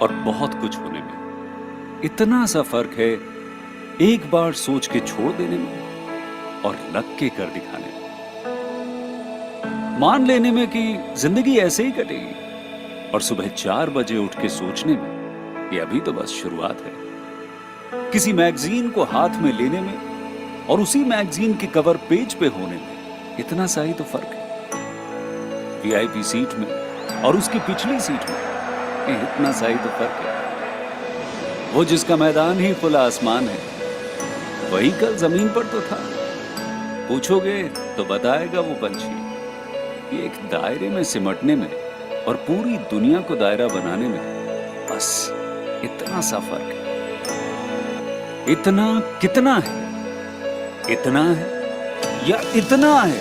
और बहुत कुछ होने में। इतना सा फर्क है एक बार सोच के छोड़ देने में और लग के कर दिखाने में। मान लेने में कि जिंदगी ऐसे ही कटेगी और सुबह 4 बजे उठ के सोचने में कि अभी तो बस शुरुआत है। किसी मैगजीन को हाथ में लेने में और उसी मैगजीन के कवर पेज पे होने में इतना सा ही तो फर्क है। वीआईपी सीट में और उसकी पिछली सीट में इतना सा ही तो फर्क है। वो जिसका मैदान ही खुला आसमान है, वही कल जमीन पर तो था। पूछोगे तो बताएगा वो पंछी कि एक दायरे में सिमटने में और पूरी दुनिया को दायरा बनाने में बस इतना सा फर्क है। इतना कितना है? इतना है या इतना है?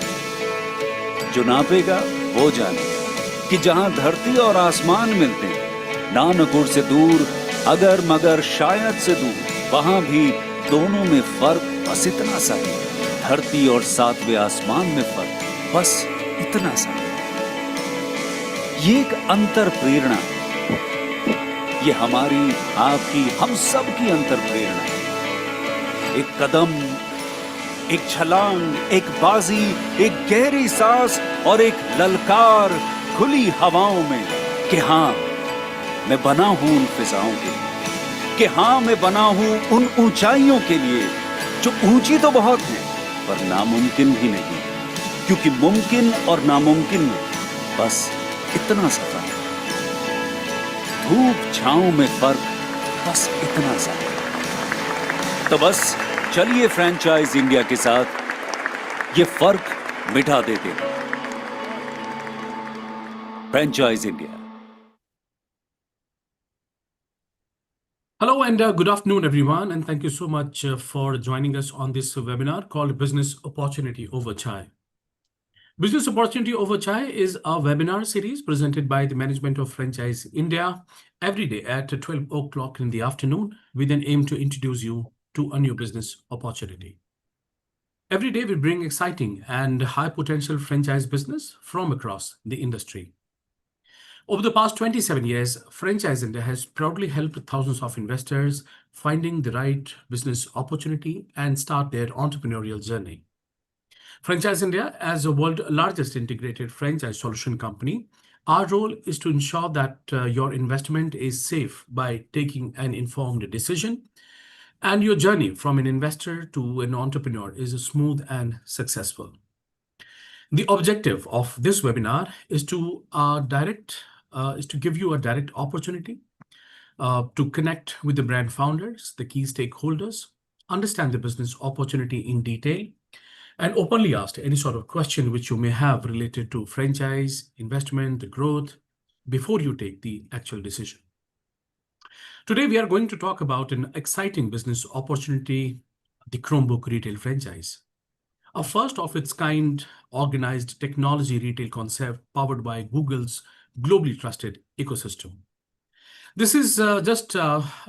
जो नापेगा वो जाने कि जहां धरती और आसमान मिलते हैं, नानकुर से दूर, अगर मगर शायद से दूर, वहां भी दोनों में फर्क बस इतना सा है। धरती और सातवें आसमान में फर्क बस इतना सा है। ये एक अंतर प्रेरणा, ये हमारी, आपकी, हम सब की अंतर प्रेरणा। एक कदम, एक छलांग, एक बाजी, एक गहरी सांस और एक ललकार खुली हवाओं में कि हाँ मैं बना हूं उन फिजाओं के लिए, कि हाँ मैं बना हूं उन ऊंचाइयों के लिए जो ऊंची तो बहुत हैं पर नामुमकिन भी नहीं, क्योंकि मुमकिन और नामुमकिन में बस इतना सा फर्क है। धूप छांव में फर्क बस इतना सा है। तो बस चलिए फ्रेंचाइज इंडिया के साथ ये फर्क मिटा देते हैं। Franchise India. Hello and good afternoon, everyone, and thank you so much for joining us on this webinar called Business Opportunity Over Chai. Business Opportunity Over Chai is a webinar series presented by the management of Franchise India every day at 12 o'clock in the afternoon with an aim to introduce you to a new business opportunity. Every day we bring exciting and high potential franchise business from across the industry. Over the past 27 years, Franchise India has proudly helped thousands of investors finding the right business opportunity and start their entrepreneurial journey. Franchise India, as the world's largest integrated franchise solution company, our role is to ensure that your investment is safe by taking an informed decision and your journey from an investor to an entrepreneur is smooth and successful. The objective of this webinar is to give you a direct opportunity to connect with the brand founders, the key stakeholders, understand the business opportunity in detail, and openly ask any sort of question which you may have related to franchise, investment, the growth, before you take the actual decision. Today, we are going to talk about an exciting business opportunity, the Chromebook retail franchise. A first of its kind organized technology retail concept powered by Google's globally trusted ecosystem. This is just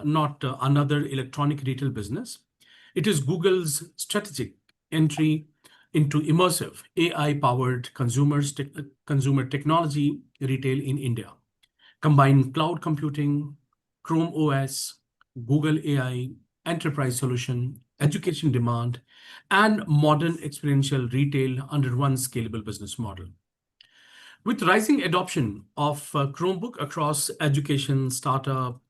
not another electronic retail business. It is Google's strategic entry into immersive AI-powered consumer technology retail in India. Combine cloud computing, Chrome OS, Google AI, enterprise solution, education demand, and modern experiential retail under one scalable business model. With rising adoption of Chromebook across education, startup,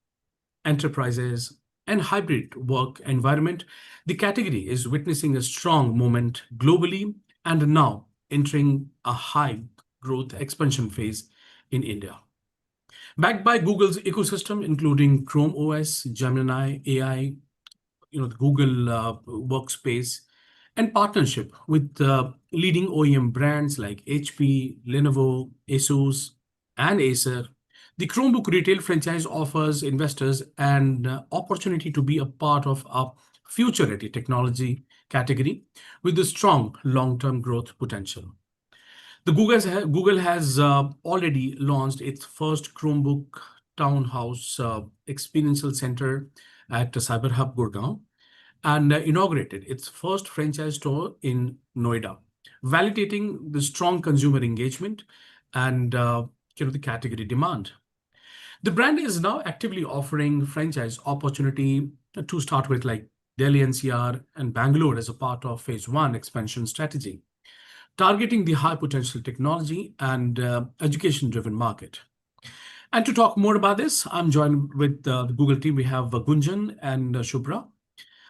enterprises, and hybrid work environment, the category is witnessing a strong moment globally and now entering a high growth expansion phase in India. Backed by Google's ecosystem, including Chrome OS, Gemini AI, the Google Workspace, and partnership with leading OEM brands like HP, Lenovo, Asus, and Acer, the Chromebook retail franchise offers investors an opportunity to be a part of a future-ready technology category with a strong long-term growth potential. Google has already launched its first Chromebook Townhouse Experiential Center at Cyber Hub Gurgaon and inaugurated its first franchise store in Noida, validating the strong consumer engagement and the category demand. The brand is now actively offering franchise opportunity to start with, like Delhi NCR and Bangalore as a part of phase one expansion strategy, targeting the high potential technology and education driven market. And to talk more about this, I'm joined with the Google team. We have Gunjan and Shubhra.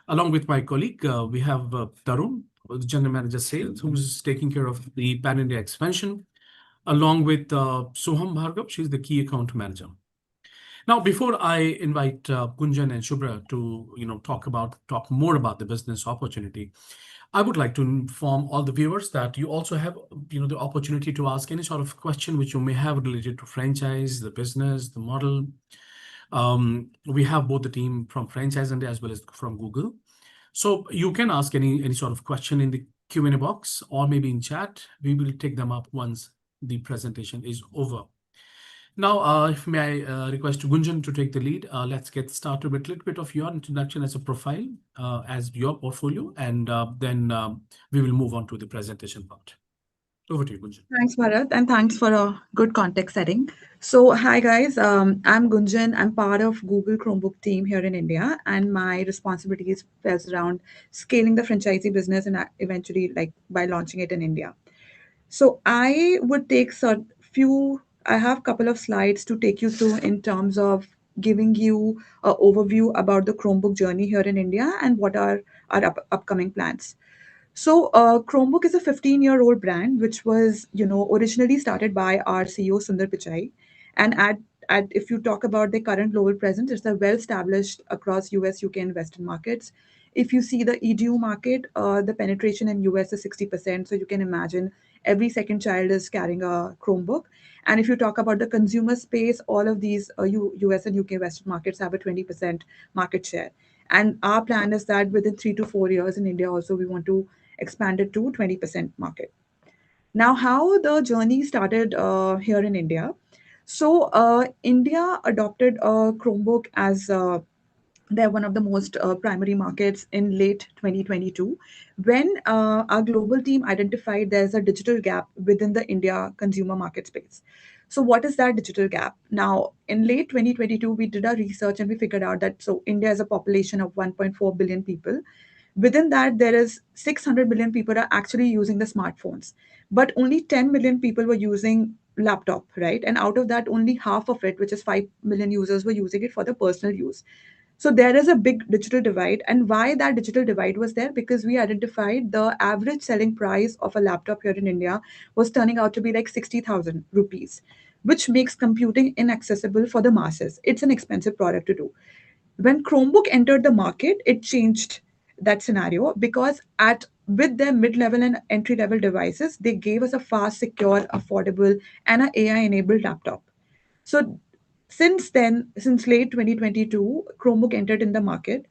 Along with my colleague, we have Tarun, the General Manager Sales, who's taking care of the Pan India expansion, along with Soham Bhargav, she's the Key Account Manager. Now, before I invite Gunjan and Shubhra to talk more about the business opportunity, I would like to inform all the viewers that you also have the opportunity to ask any sort of question which you may have related to franchise, the business, the model. We have both the team from franchise and as well as from Google. So you can ask any sort of question in the Q&A box or maybe in chat. We will take them up once the presentation is over. Now, if may I request Gunjan to take the lead, let's get started with a little bit of your introduction as a profile, as your portfolio, and then we will move on to the presentation part. Over to you, Gunjan. Thanks, Bharat, and thanks for a good context setting. So, hi guys, I'm Gunjan. I'm part of Google Chromebook team here in India, and my responsibilities falls around scaling the franchisee business and eventually, like by launching it in India. So, I would take a few. I have a couple of slides to take you through in terms of giving you an overview about the Chromebook journey here in India and what are our upcoming plans. So, Chromebook is a 15-year-old brand, which was, originally started by our CEO Sundar Pichai. And if you talk about the current global presence, it's a well-established across US, UK, and Western markets. If you see the EDU market, the penetration in US is 60%. So you can imagine every second child is carrying a Chromebook. And if you talk about the consumer space, all of these US and UK Western markets have a 20% market share. And our plan is that within 3 to 4 years in India also, we want to expanded to 20% market. Now, how the journey started here in India. So, India adopted Chromebook as they're one of the most primary markets in late 2022 when our global team identified there's a digital gap within the India consumer market space. So what is that digital gap? Now, in late 2022, we did our research and we figured out that so India has a population of 1.4 billion people. Within that, there is 600 million people are actually using the smartphones, but only 10 million people were using laptop, right? And out of that, only half of it, which is 5 million users, were using it for the personal use. So there is a big digital divide. And why that digital divide was there? Because we identified the average selling price of a laptop here in India was turning out to be like 60,000 rupees, which makes computing inaccessible for the masses. It's an expensive product to do. When Chromebook entered the market, it changed that scenario because at with their mid-level and entry-level devices, they gave us a fast, secure, affordable, and an AI-enabled laptop. So since then, since late 2022, Chromebook entered in the market,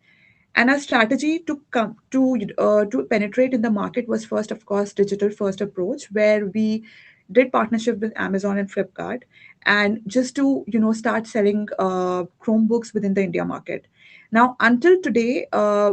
and our strategy to come to penetrate in the market was first, of course, digital first approach, where we did partnership with Amazon and Flipkart, and just to start selling Chromebooks within the India market. Now, until today,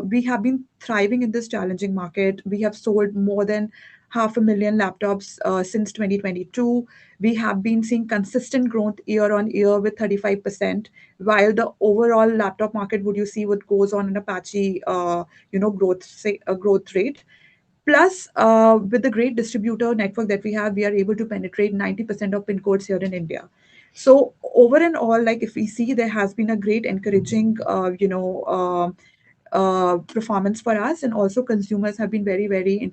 we have been thriving in this challenging market. We have sold more than 500,000 laptops since 2022. We have been seeing consistent growth year on year with 35%, while the overall laptop market, would you see what goes on in a patchy, growth rate. Plus, with the great distributor network that we have, we are able to penetrate 90% of pin codes here in India. So over and all, like if we see, there has been a great encouraging, performance for us, and also consumers have been very, very,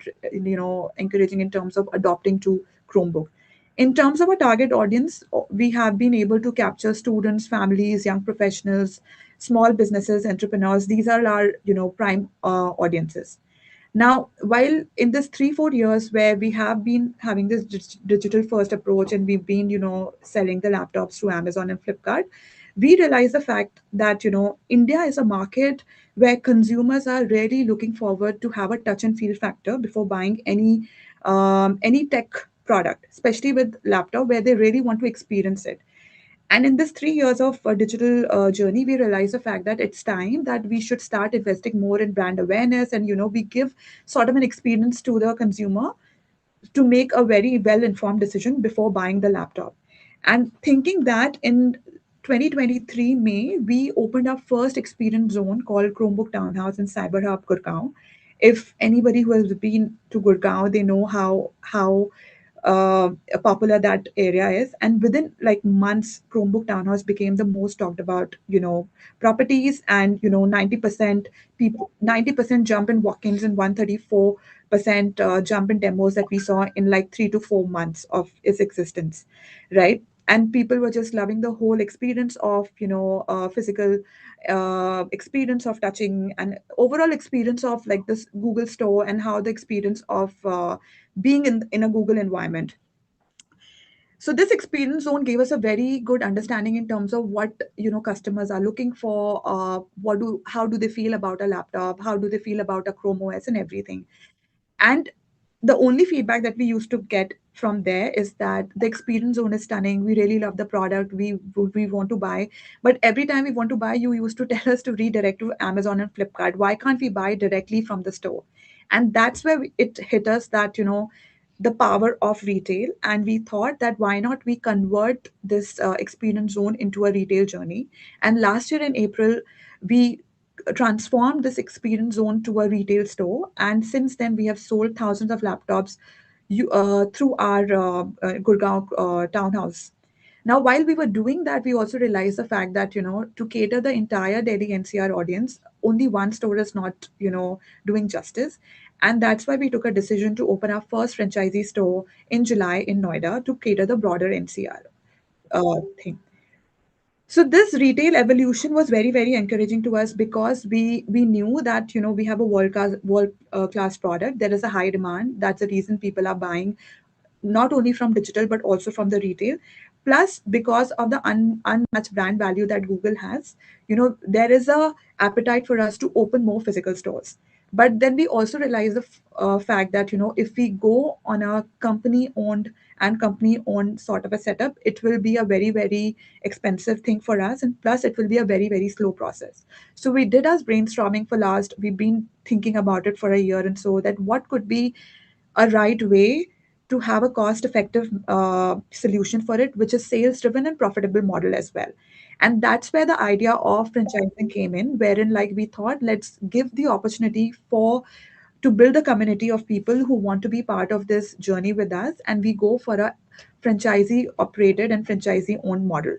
encouraging in terms of adopting to Chromebook. In terms of our target audience, we have been able to capture students, families, young professionals, small businesses, entrepreneurs. These are our, prime audiences. Now, while in this 3 4 years where we have been having this digital first approach and we've been, selling the laptops through Amazon and Flipkart, we realize the fact that, India is a market where consumers are really looking forward to have a touch and feel factor before buying any tech product, especially with laptop, where they really want to experience it. And in this 3 years of digital journey, we realize the fact that it's time that we should start investing more in brand awareness, and we give sort of an experience to the consumer to make a very well informed decision before buying the laptop. And thinking that in 2023 May, we opened our first experience zone called Chromebook Townhouse in Cyber Hub, Gurgaon. If anybody who has been to Gurgaon, they know how uh, popular that area is. And within like months, Chromebook Townhouse became the most talked about, properties. And 90% people, 90% jump in walk-ins and 134% jump in demos that we saw in like 3 to 4 months of its existence, right? And people were just loving the whole experience of physical experience of touching and overall experience of like this Google store and how the experience of being in a Google environment. So this experience zone gave us a very good understanding in terms of what customers are looking for. How do they feel about a laptop? How do they feel about a Chrome OS and everything? And the only feedback that we used to get from there is that the experience zone is stunning. We really love the product. We want to buy, but every time we want to buy, you used to tell us to redirect to Amazon and Flipkart. Why can't we buy directly from the store? And that's where it hit us that the power of retail, and we thought that why not we convert this experience zone into a retail journey. And last year in April, we transformed this experience zone to a retail store, and since then we have sold thousands of laptops through our Gurgaon townhouse. Now, while we were doing that, we also realized the fact that to cater the entire Delhi NCR audience, only one store is not doing justice, and that's why we took a decision to open our first franchisee store in July in Noida to cater the broader NCR thing. So this retail evolution was very, very encouraging to us because we knew that we have a world class product. There is a high demand. That's the reason people are buying not only from digital but also from the retail. Plus, because of the unmatched brand value that Google has, there is a appetite for us to open more physical stores. But then we also realize the fact that if we go on a company owned sort of a setup, it will be a very, very expensive thing for us, and plus it will be a very, very slow process. So we did our brainstorming for last. We've been thinking about it for a year, and so that what could be a right way to have a cost effective solution for it, which is sales driven and profitable model as well. And that's where the idea of franchising came in, wherein like we thought, let's give the opportunity for to build a community of people who want to be part of this journey with us, and we go for a franchisee operated and franchisee owned model.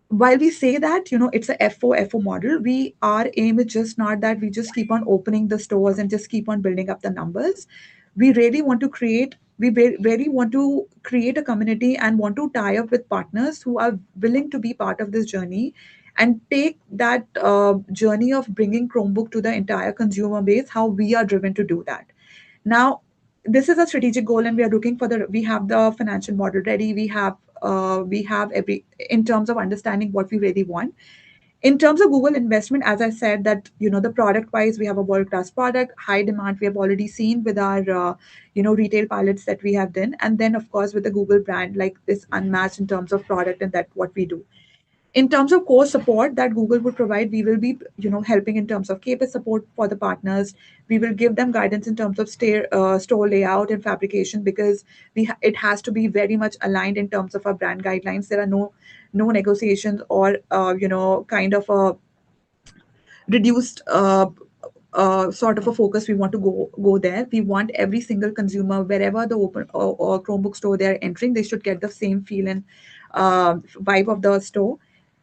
While we say that it's a FO model, we our aim is just not that we just keep on opening the stores and just keep on building up the numbers. We really want to create a community and want to tie up with partners who are willing to be part of this journey and take that journey of bringing Chromebook to the entire consumer base, how we are driven to do that. Now, this is a strategic goal, and we are looking for we have the financial model ready. We have every in terms of understanding what we really want. In terms of Google investment, as I said, that the product wise, we have a world class product, high demand. We have already seen with our retail pilots that we have done, and then of course with the Google brand, like this unmatched in terms of product and that what we do. In terms of core support that Google would provide, we will be helping in terms of KPIS support for the partners. We will give them guidance in terms of store layout and fabrication, because it has to be very much aligned in terms of our brand guidelines. There are no negotiations or kind of a reduced sort of a focus. We want to go there. We want every single consumer, wherever the open or Chromebook store they are entering, they should get the same feel and vibe of the store.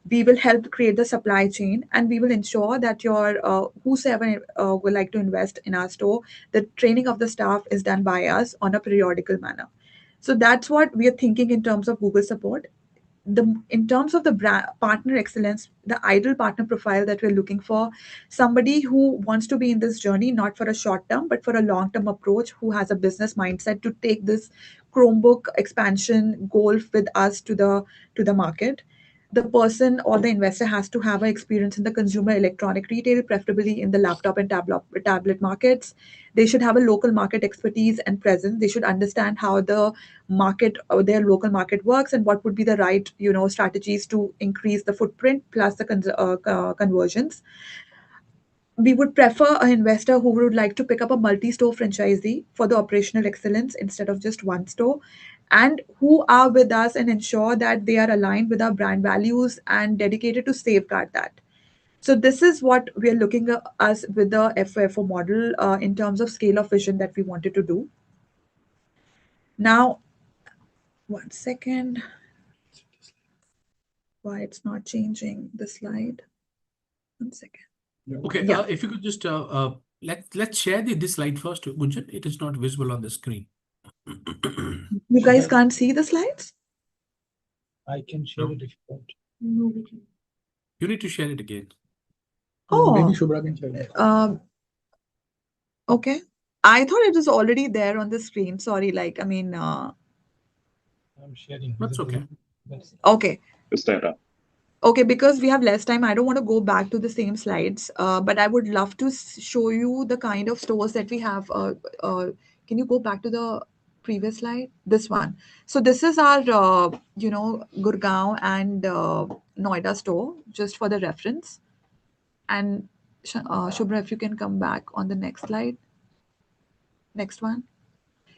We will help create the supply chain, and we will ensure that your whosoever would like to invest in our store, the training of the staff is done by us on a periodical manner. So that's what we are thinking in terms of Google support. In terms of the partner excellence, the ideal partner profile that we're looking for, somebody who wants to be in this journey not for a short term but for a long term approach, who has a business mindset to take this Chromebook expansion goal with us to the market. The person or the investor has to have an experience in the consumer electronic retail, preferably in the laptop and tablet markets. They should have a local market expertise and presence. They should understand how the market or their local market works, and what would be the right strategies to increase the footprint plus the conversions. We would prefer an investor who would like to pick up a multi-store franchisee for the operational excellence instead of just one store. and who are with us and ensure that they are aligned with our brand values and dedicated to safeguard that. So this is what we are looking at us with the FIHL model in terms of scale of vision that we wanted to do. Now, one second, why it's not changing the slide? One second. Okay, Yeah. if you could just let's share this slide first, Gunjan. It is not visible on the screen. You guys can't see the slides? I can share No. it if you want. No, we can. You need to share it again. Maybe Oh, Shubhra can share it. okay. I thought it was already there on the screen. Sorry, like, I mean, I'm sharing. That's okay. okay. Stara. Okay, because we have less time, I don't want to go back to the same slides, but I would love to show you the kind of stores that we have. Can you go back to the previous slide? This one. So this is our, Gurgaon and Noida store, just for the reference. And Shubhra, if you can come back on the next slide. Next one.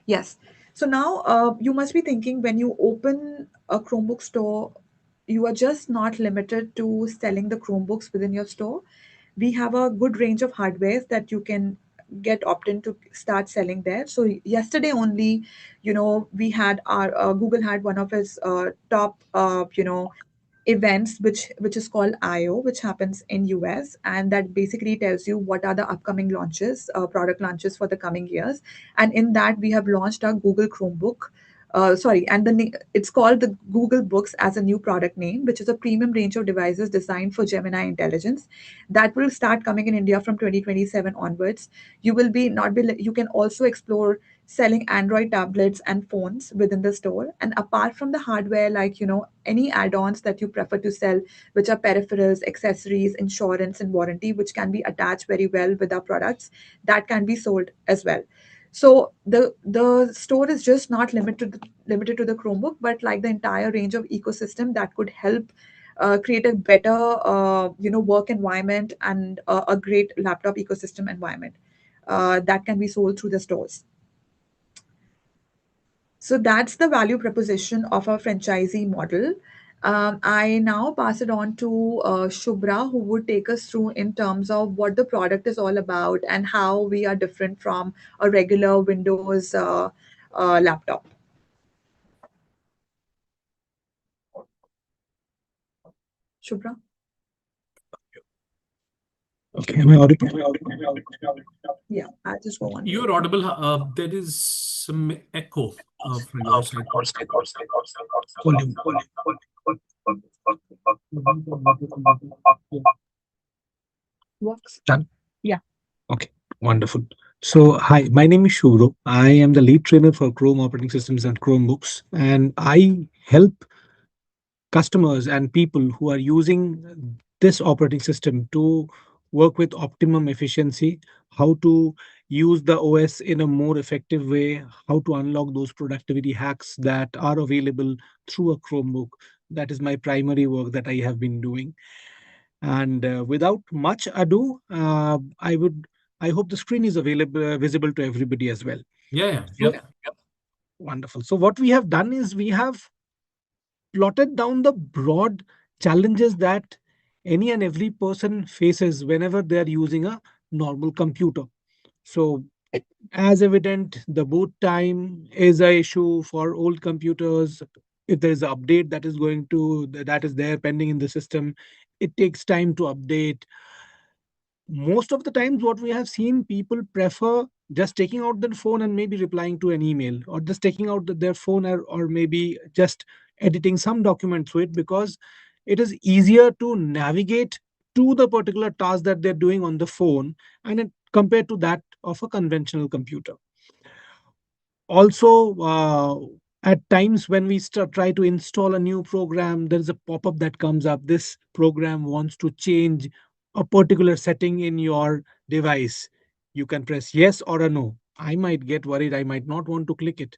Yes. So now you must be thinking when you open a Chromebook store, you are just not limited to selling the Chromebooks within your store. We have a good range of hardwares that you can get opt-in to start selling there. So yesterday only, we had our Google had one of its top, events which is called IO, which happens in US, and that basically tells you what are the upcoming launches, product launches for the coming years. And in that we have launched our Google Chromebook. Sorry, and it's called the Google Books as a new product name, which is a premium range of devices designed for Gemini intelligence that will start coming in India from 2027 onwards. You will be not be you can also explore selling Android tablets and phones within the store. And apart from the hardware, like, any add ons that you prefer to sell, which are peripherals, accessories, insurance, and warranty, which can be attached very well with our products, that can be sold as well. So the store is just not limited to the Chromebook, but like the entire range of ecosystem that could help create a better work environment and a great laptop ecosystem environment that can be sold through the stores. So that's the value proposition of our franchisee model. I now pass it on to Shubhra, who would take us through in terms of what the product is all about and how we are different from a regular Windows laptop. Shubhra? Okay, am I audible? Yeah, I'll just go on. You're audible. There is some echo from your side. Volume. Works. Done? Yeah. Okay, wonderful. So, hi, my name is Shubhro. I am the lead trainer for Chrome operating systems and Chromebooks, and I help customers and people who are using this operating system to work with optimum efficiency, how to use the OS in a more effective way, how to unlock those productivity hacks that are available through a Chromebook. That is my primary work that I have been doing. And without much ado, I hope the screen is available, visible to everybody as well. Yeah. So, wonderful. So what we have done is we have plotted down the broad challenges that any and every person faces whenever they are using a normal computer. So, as evident, the boot time is a issue for old computers. If there is an update that is there pending in the system, it takes time to update. Most of the times what we have seen, people prefer just taking out their phone and maybe replying to an email, or just taking out their phone, or maybe just editing some document through it, because it is easier to navigate to the particular task that they're doing on the phone, and compared to that of a conventional computer. Also, at times when we try to install a new program, there is a pop-up that comes up. This program wants to change a particular setting in your device. You can press yes or a no. I might get worried. I might not want to click it.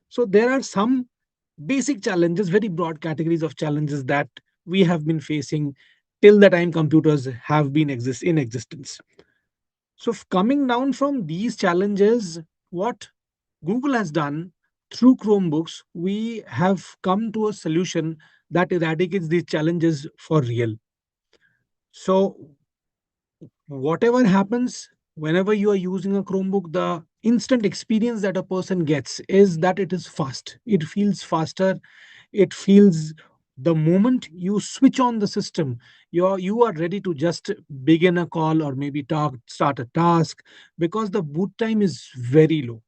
So there are some basic challenges, very broad categories of challenges that we have been facing till the time computers have been in existence. So coming down from these challenges, what Google has done, through Chromebooks, we have come to a solution that eradicates these challenges for real. So, whatever happens, whenever you are using a Chromebook, the instant experience that a person gets is that it is fast. It feels faster. It feels the moment you switch on the system, you are ready to just begin a call or maybe start a task, because the boot time is very low.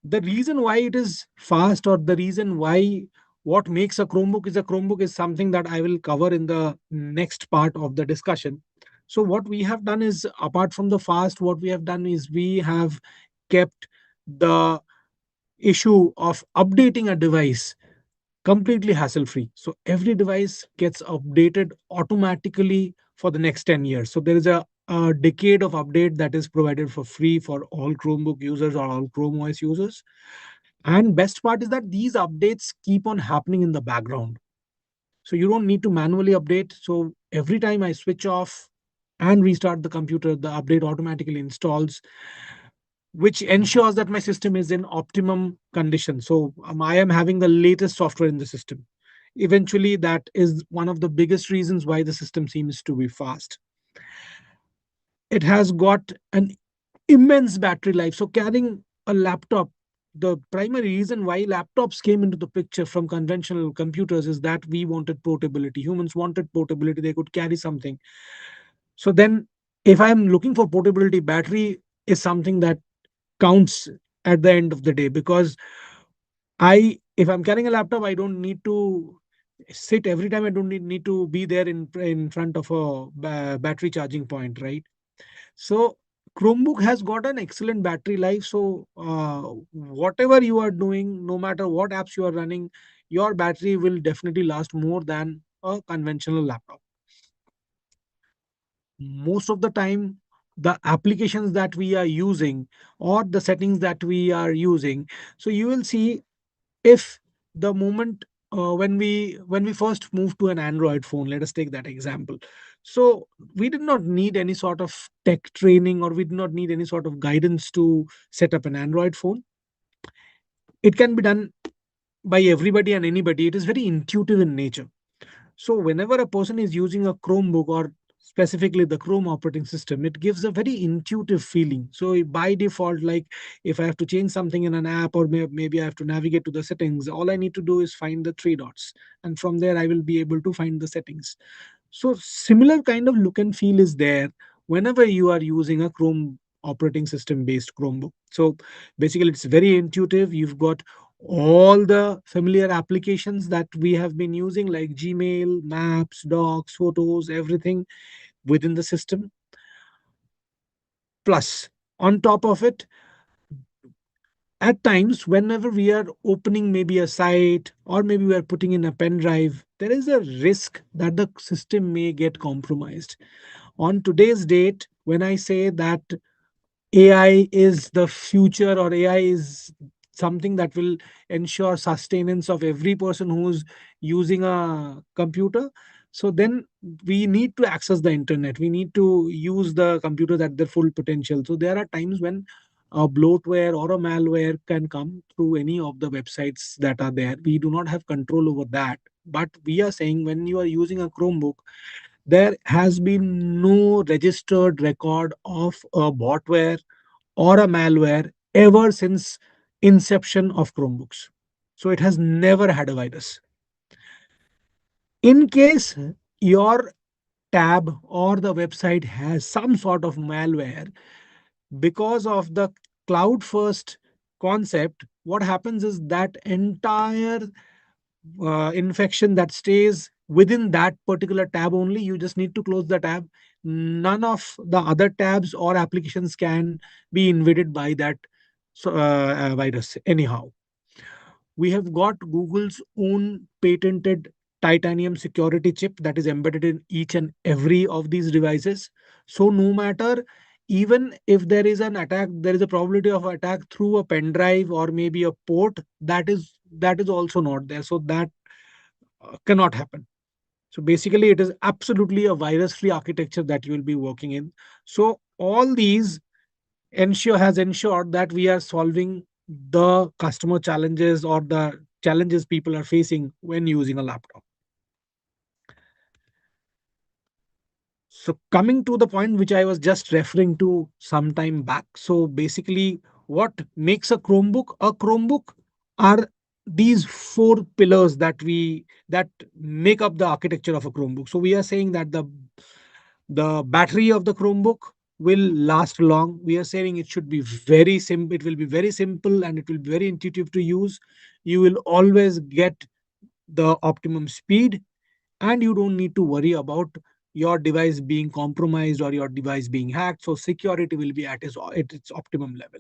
The reason why it is fast, or the reason why what makes a Chromebook is something that I will cover in the next part of the discussion. So what we have done is, apart from the fast, what we have done is we have kept the issue of updating a device completely hassle free. So every device gets updated automatically for the next 10 years. So there is a decade of update that is provided for free for all Chromebook users or all Chrome OS users. And best part is that these updates keep on happening in the background. So you don't need to manually update. So every time I switch off and restart the computer, the update automatically installs, which ensures that my system is in optimum condition. So I am having the latest software in the system. Eventually, that is one of the biggest reasons why the system seems to be fast. It has got an immense battery life. So carrying a laptop, the primary reason why laptops came into the picture from conventional computers is that we wanted portability. Humans wanted portability. They could carry something. So then, if I'm looking for portability, battery is something that counts at the end of the day, because if I'm carrying a laptop, I don't need to sit every time. I don't need to be there in front of a battery charging point, right? So Chromebook has got an excellent battery life. So whatever you are doing, no matter what apps you are running, your battery will definitely last more than a conventional laptop. Most of the time, the applications that we are using, or the settings that we are using, so you will see, if the moment when we first moved to an Android phone, let us take that example. So we did not need any sort of tech training, or we did not need any sort of guidance to set up an Android phone. It can be done by everybody and anybody. It is very intuitive in nature. So whenever a person is using a Chromebook, or specifically the Chrome operating system, it gives a very intuitive feeling. So by default, like, if I have to change something in an app, or maybe I have to navigate to the settings, all I need to do is find the three dots, and from there I will be able to find the settings. So similar kind of look and feel is there whenever you are using a Chrome operating system based Chromebook. So basically, it's very intuitive. You've got all the familiar applications that we have been using, like Gmail, Maps, Docs, Photos, everything within the system. Plus, on top of it, at times, whenever we are opening maybe a site, or maybe we are putting in a pen drive, there is a risk that the system may get compromised. On today's date, when I say that AI is the future, or AI is something that will ensure sustenance of every person who's using a computer, so then we need to access the internet. We need to use the computers at their full potential. So there are times when a bloatware or a malware can come through any of the websites that are there. We do not have control over that. But we are saying, when you are using a Chromebook, there has been no registered record of a botware or a malware ever since inception of Chromebooks. So it has never had a virus. In case your tab or the website has some sort of malware, because of the cloud first concept, what happens is that entire infection that stays within that particular tab only, you just need to close the tab. None of the other tabs or applications can be invaded by that virus anyhow. We have got Google's own patented titanium security chip that is embedded in each and every of these devices. So no matter, even if there is an attack, there is a probability of attack through a pen drive or maybe a port, that is also not there. So that cannot happen. So basically, it is absolutely a virus-free architecture that you will be working in. So all these ensure has ensured that we are solving the customer challenges or the challenges people are facing when using a laptop. So coming to the point which I was just referring to some time back. So basically, what makes a Chromebook? A Chromebook are these four pillars that make up the architecture of a Chromebook. So we are saying that the battery of the Chromebook will last long. We are saying it should be very simple. It will be very simple and it will be very intuitive to use. You will always get the optimum speed, and you don't need to worry about your device being compromised or your device being hacked. So security will be at its optimum level.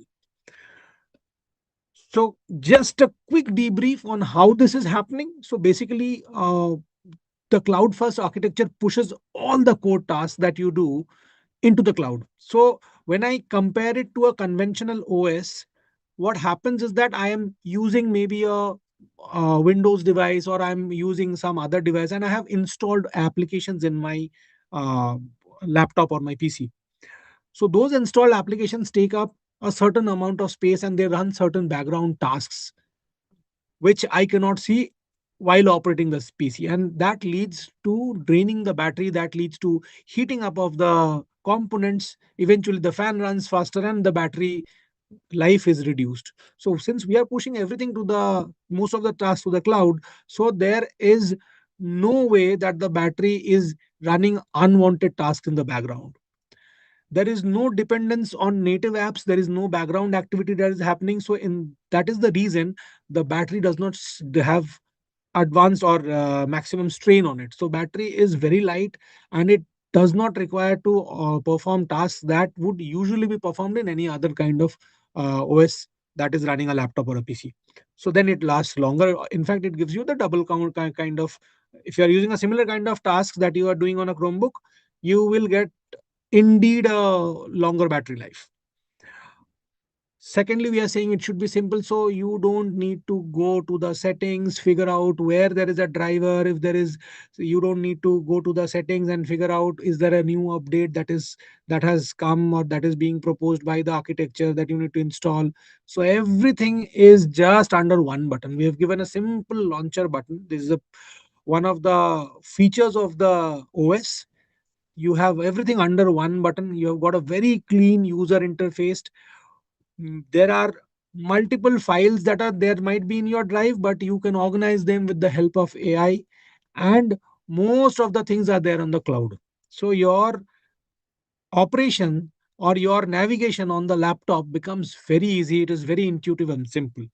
So just a quick debrief on how this is happening. So basically, the cloud first architecture pushes all the core tasks that you do into the cloud. So when I compare it to a conventional OS, what happens is that I am using maybe a Windows device, or I'm using some other device, and I have installed applications in my uh, laptop or my PC. So those installed applications take up a certain amount of space and they run certain background tasks which I cannot see while operating this PC. And that leads to draining the battery, that leads to heating up of the components. Eventually, the fan runs faster and the battery life is reduced. So, since we are pushing everything to the most of the tasks to the cloud, so there is no way that the battery is running unwanted tasks in the background. There is no dependence on native apps, there is no background activity that is happening. So in that is the reason the battery does not have advanced or maximum strain on it. So battery is very light and it does not require to perform tasks that would usually be performed in any other kind of OS that is running a laptop or a PC. So then it lasts longer. In fact, it gives you the double count kind of, if you are using a similar kind of tasks that you are doing on a Chromebook, you will get indeed a longer battery life. Secondly, we are saying it should be simple, so you don't need to go to the settings, figure out where there is a driver. If there is, so you don't need to go to the settings and figure out is there a new update that has come or that is being proposed by the architecture that you need to install. So everything is just under one button. We have given a simple launcher button. This is one of the features of the OS. You have everything under one button. You have got a very clean user interface. There are multiple files that are there might be in your drive, but you can organize them with the help of AI, and most of the things are there on the cloud. So your operation or your navigation on the laptop becomes very easy. It is very intuitive and simple.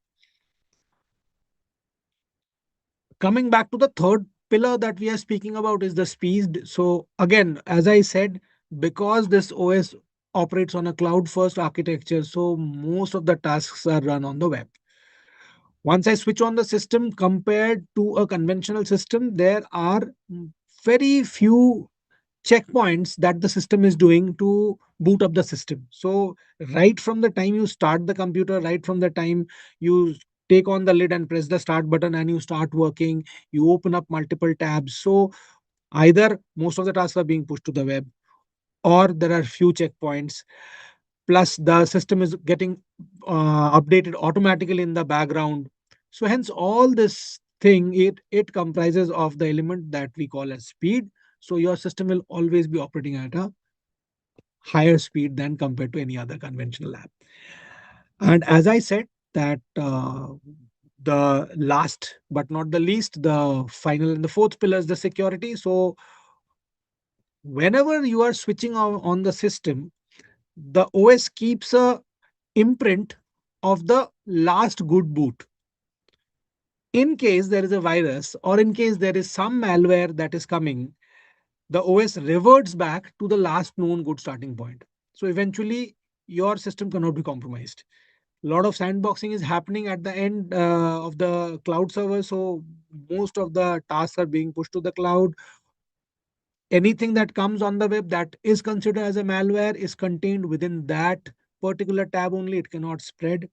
Coming back to the third pillar that we are speaking about is the speed. So again, as I said, because this OS operates on a cloud first architecture, so most of the tasks are run on the web. Once I switch on the system, compared to a conventional system, there are very few checkpoints that the system is doing to boot up the system. So right from the time you start the computer, right from the time you take on the lid and press the start button and you start working, you open up multiple tabs. So either most of the tasks are being pushed to the web, or there are few checkpoints, plus the system is getting updated automatically in the background. So hence all this thing, it comprises of the element that we call as speed. So your system will always be operating at a higher speed than compared to any other conventional app. And as I said that the last but not the least, the final and the fourth pillar is the security. So whenever you are switching on the system, the OS keeps a imprint of the last good boot. In case there is a virus or in case there is some malware that is coming, the OS reverts back to the last known good starting point. So eventually, your system cannot be compromised. A lot of sandboxing is happening at the end of the cloud server. So most of the tasks are being pushed to the cloud. Anything that comes on the web that is considered as a malware is contained within that particular tab only. It cannot spread.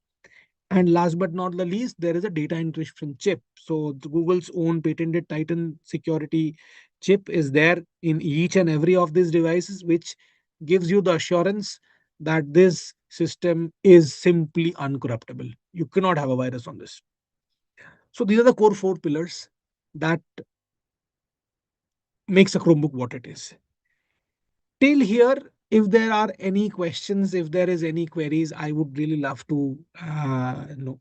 And last but not the least, there is a data encryption chip. So Google's own patented Titan security chip is there in each and every of these devices, which gives you the assurance that this system is simply uncorruptible. You cannot have a virus on this. So these are the core four pillars that makes a Chromebook what it is. Till here, if there are any questions, if there is any queries, I would really love to know.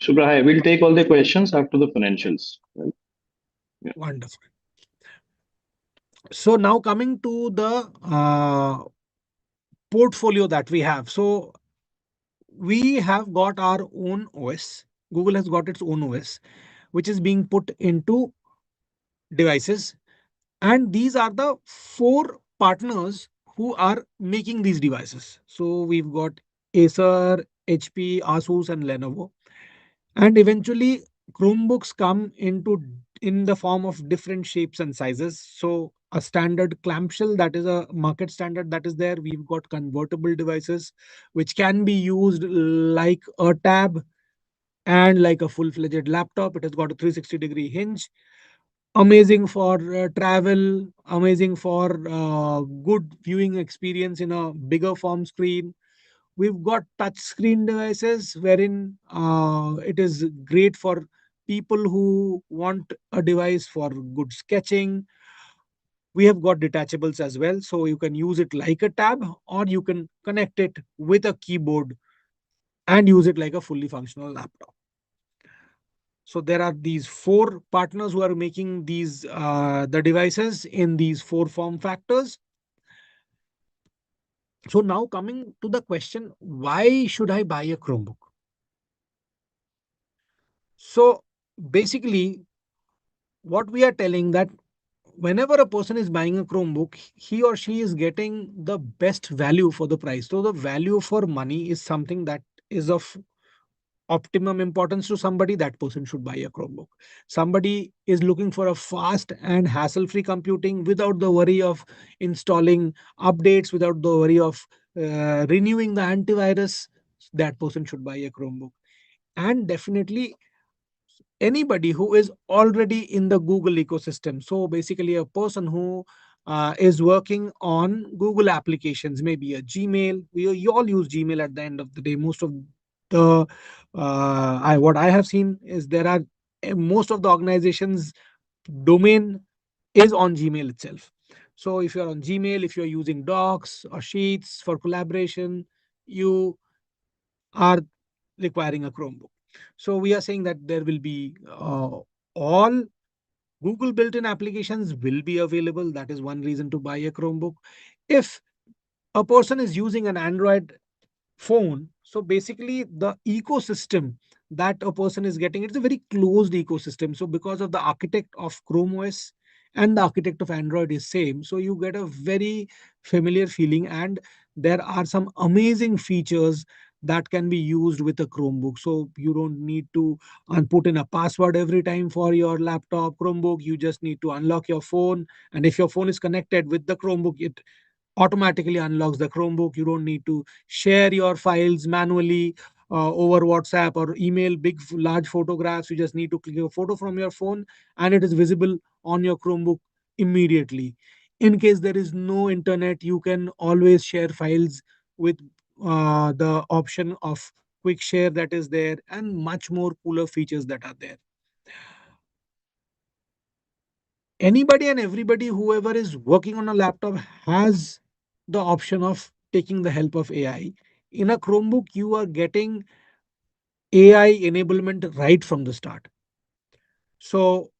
Shubhra, hi. We'll take all the questions after the financials. Right? Yeah. Wonderful. So now coming to the portfolio that we have. So we have got our own OS. Google has got its own OS, which is being put into devices. And these are the four partners who are making these devices. So we've got Acer, HP, Asus, and Lenovo. And eventually, Chromebooks come into in the form of different shapes and sizes. So a standard clamshell, that is a market standard that is there. We've got convertible devices which can be used like a tab and like a full-fledged laptop. It has got a 360-degree hinge. Amazing for travel, amazing for good viewing experience in a bigger form screen. We've got touch screen devices wherein it is great for people who want a device for good sketching. We have got detachables as well, so you can use it like a tab or you can connect it with a keyboard and use it like a fully functional laptop. So there are these four partners who are making these the devices in these four form factors. So now coming to the question, why should I buy a Chromebook? So basically, what we are telling that whenever a person is buying a Chromebook, he or she is getting the best value for the price. So the value for money is something that is of optimum importance to somebody. That person should buy a Chromebook. Somebody is looking for a fast and hassle free computing without the worry of installing updates, without the worry of renewing the antivirus. That person should buy a Chromebook. And definitely anybody who is already in the Google ecosystem. So basically, a person who is working on Google applications, maybe a Gmail. You all use Gmail at the end of the day. Most of the what I have seen is there are most of the organizations domain is on Gmail itself. So if you're on Gmail, if you're using Docs or Sheets for collaboration, you are requiring a Chromebook. So we are saying that there will be all Google built-in applications will be available. That is one reason to buy a Chromebook. If a person is using an Android phone, so basically the ecosystem that a person is getting, it's a very closed ecosystem. So because of the architect of Chrome OS and the architect of Android is same, so you get a very familiar feeling, and there are some amazing features that can be used with a Chromebook. So you don't need to put in a password every time for your laptop Chromebook. You just need to unlock your phone, and if your phone is connected with the Chromebook, it automatically unlocks the Chromebook. You don't need to share your files manually over WhatsApp or email big, large photographs. You just need to click a photo from your phone and it is visible on your Chromebook immediately. In case there is no internet, you can always share files with the option of quick share that is there, and much more cooler features that are there. Anybody and everybody, whoever is working on a laptop, has the option of taking the help of AI. In a Chromebook, you are getting AI enablement right from the start. So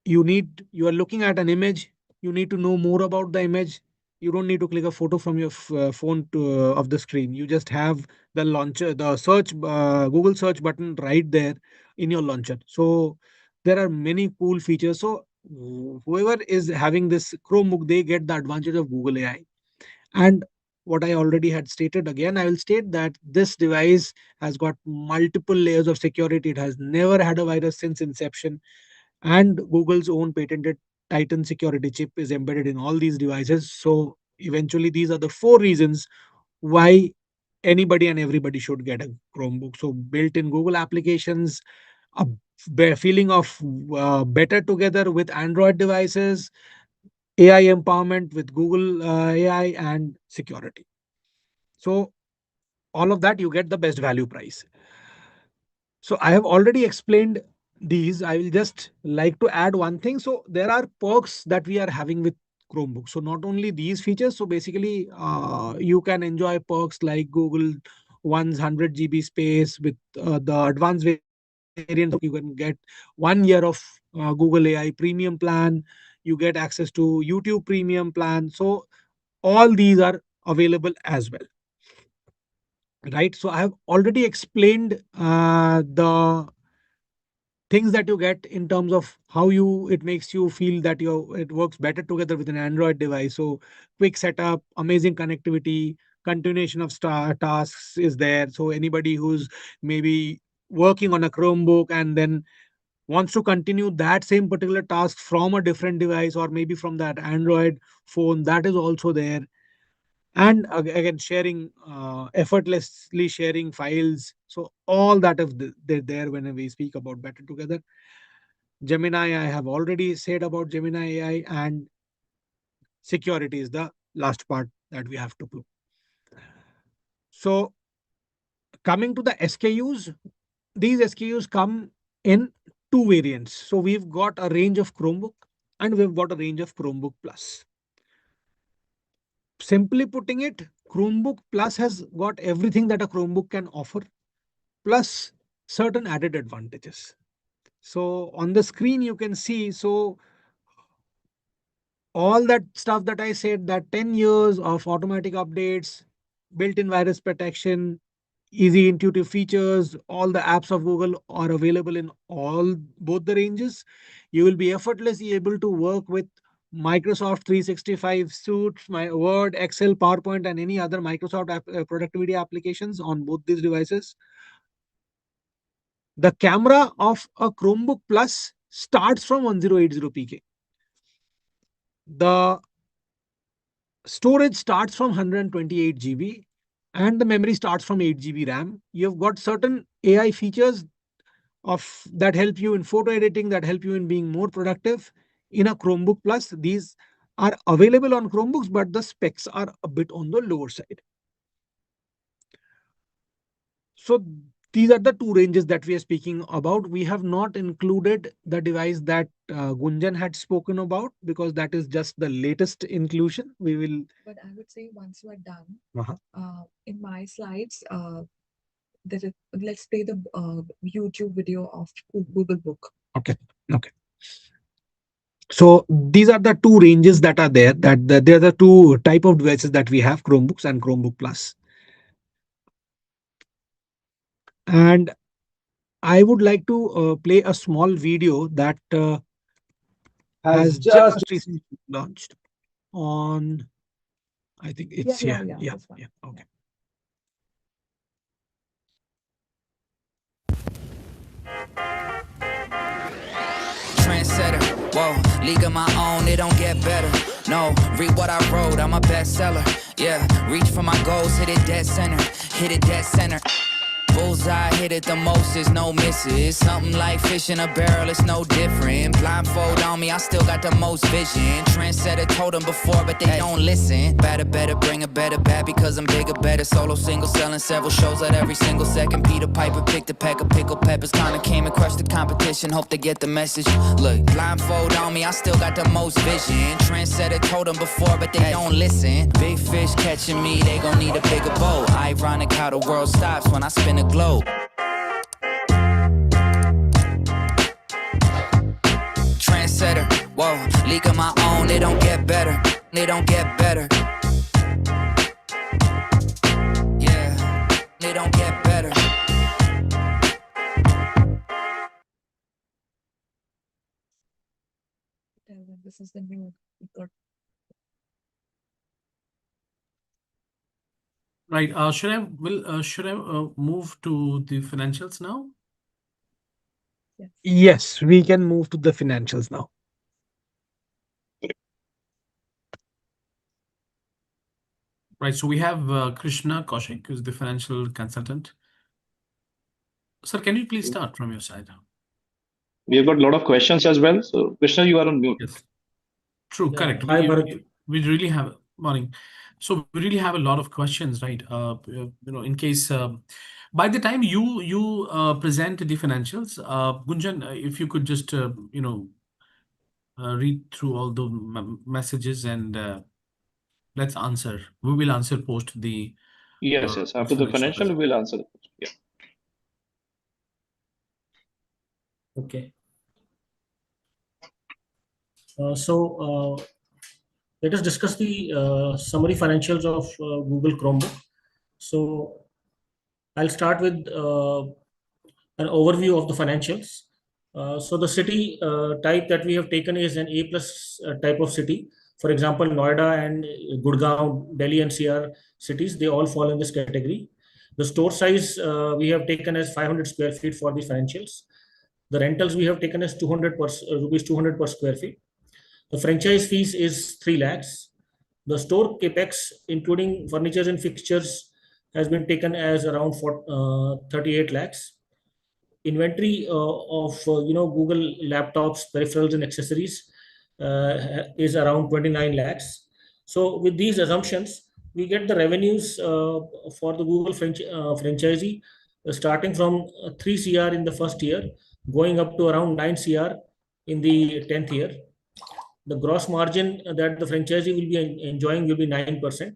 you are looking at an image, you need to know more about the image. You don't need to click a photo from your phone of the screen. You just have the launcher, the search Google search button right there in your launcher. So there are many cool features. So whoever is having this Chromebook, they get the advantage of Google AI. And what I already had stated, again I will state that this device has got multiple layers of security. It has never had a virus since inception, and Google's own patented Titan security chip is embedded in all these devices. So eventually, these are the four reasons why anybody and everybody should get a Chromebook. So built-in Google applications, a feeling of better together with Android devices, AI empowerment with Google AI, and security. So all of that, you get the best value price. So I have already explained these. I will just like to add one thing. So there are perks that we are having with Chromebook. So not only these features, so basically you can enjoy perks like Google One's 100 GB space with the advanced variant. You can get 1 year of Google AI premium plan. You get access to YouTube premium plan. So all these are available as well, right? So I have already explained the things that you get in terms of how you it makes you feel that it works better together with an Android device. So quick setup, amazing connectivity, continuation of tasks is there. So anybody who's maybe working on a Chromebook and then wants to continue that same particular task from a different device or maybe from that Android phone, that is also there. And again, sharing effortlessly sharing files. So all that is there when we speak about better together. Gemini, I have already said about Gemini AI, and security is the last part that we have to prove. So coming to the SKUs, these SKUs come in two variants. So we've got a range of Chromebook and we've got a range of Chromebook Plus. Simply putting it, Chromebook Plus has got everything that a Chromebook can offer, plus certain added advantages. So on the screen, you can see, so all that stuff that I said, that 10 years of automatic updates, built-in virus protection, easy intuitive features, all the apps of Google are available in both the ranges. You will be effortlessly able to work with Microsoft 365 suites, my Word, Excel, PowerPoint, and any other Microsoft productivity applications on both these devices. The camera of a Chromebook Plus starts from 1080 pk. The storage starts from 128 GB and the memory starts from 8 GB RAM. You've got certain AI features of that help you in photo editing, that help you in being more productive in a Chromebook Plus. These are available on Chromebooks, but the specs are a bit on the lower side. So these are the two ranges that we are speaking about. We have not included the device that Gunjan had spoken about because that is just the latest inclusion. We will. But I would say once you are done, Uh-huh. in my slides, let's play the YouTube video of Google Book. Okay. Okay. So these are the two ranges that are there. They are the two type of devices that we have: Chromebooks and Chromebook Plus. And I would like to play a small video that has just recently launched on. I think it's here. Yeah. Okay. Trendsetter, whoa, league of my own, it don't get better. No, read what I wrote, I'm a bestseller. Yeah, reach for my goals, hit it dead center, hit it dead center. Bullseye, hit it the most, is no misses. Something like fish in a barrel, it's no different. Blindfold on me, I still got the most vision. Trendsetter told them before, but they don't listen. Better, bring a better bad because I'm bigger, better. Solo, single, selling several shows at every single second. Peter Piper picked a peck of pickled peppers. Kinda came and crushed the competition, hope they get the message. Look, blindfold on me, I still got the most vision. Trendsetter told them before, but they don't listen. Big fish catching me, they gon' need a bigger boat. Ironic how the world stops when I spin a globe. Trendsetter, whoa, league of my own, they don't get better, they don't get better. Yeah, they don't get better. This is the new. Right. Should I move to the financials now? Yes, we can move to the financials now. Right. So we have Krishna Kaushik, who's the financial consultant. Sir, can you please start from your side? We have got a lot of questions as well. So, Krishna, you are on mute. Yes. True, Yeah. correct. Hi, Bharat. We really have morning. So we really have a lot of questions, right? In case by the time you present the financials, Gunjan, if you could just read through all the messages and let's answer. We will answer post the Yes, your yes. After the financial financial, present. we'll answer the question. Yeah. Okay. So let us discuss the summary financials of Google Chromebook. So I'll start with an overview of the financials. So the city type that we have taken is an A plus type of city. For example, Noida and Gurgaon, Delhi NCR cities, they all fall in this category. The store size we have taken as 500 square feet for the financials. The rentals we have taken as 200 rupees 200 per square feet. The franchise fees is 3 lakhs. The store capex, including furniture and fixtures, has been taken as around 38 lakhs. Inventory of Google laptops, peripherals, and accessories is around 29 lakhs. So with these assumptions, we get the revenues for the Google franchisee starting from 3 CR in the first year, going up to around 9 CR in the 10th year. The gross margin that the franchisee will be enjoying will be 9%.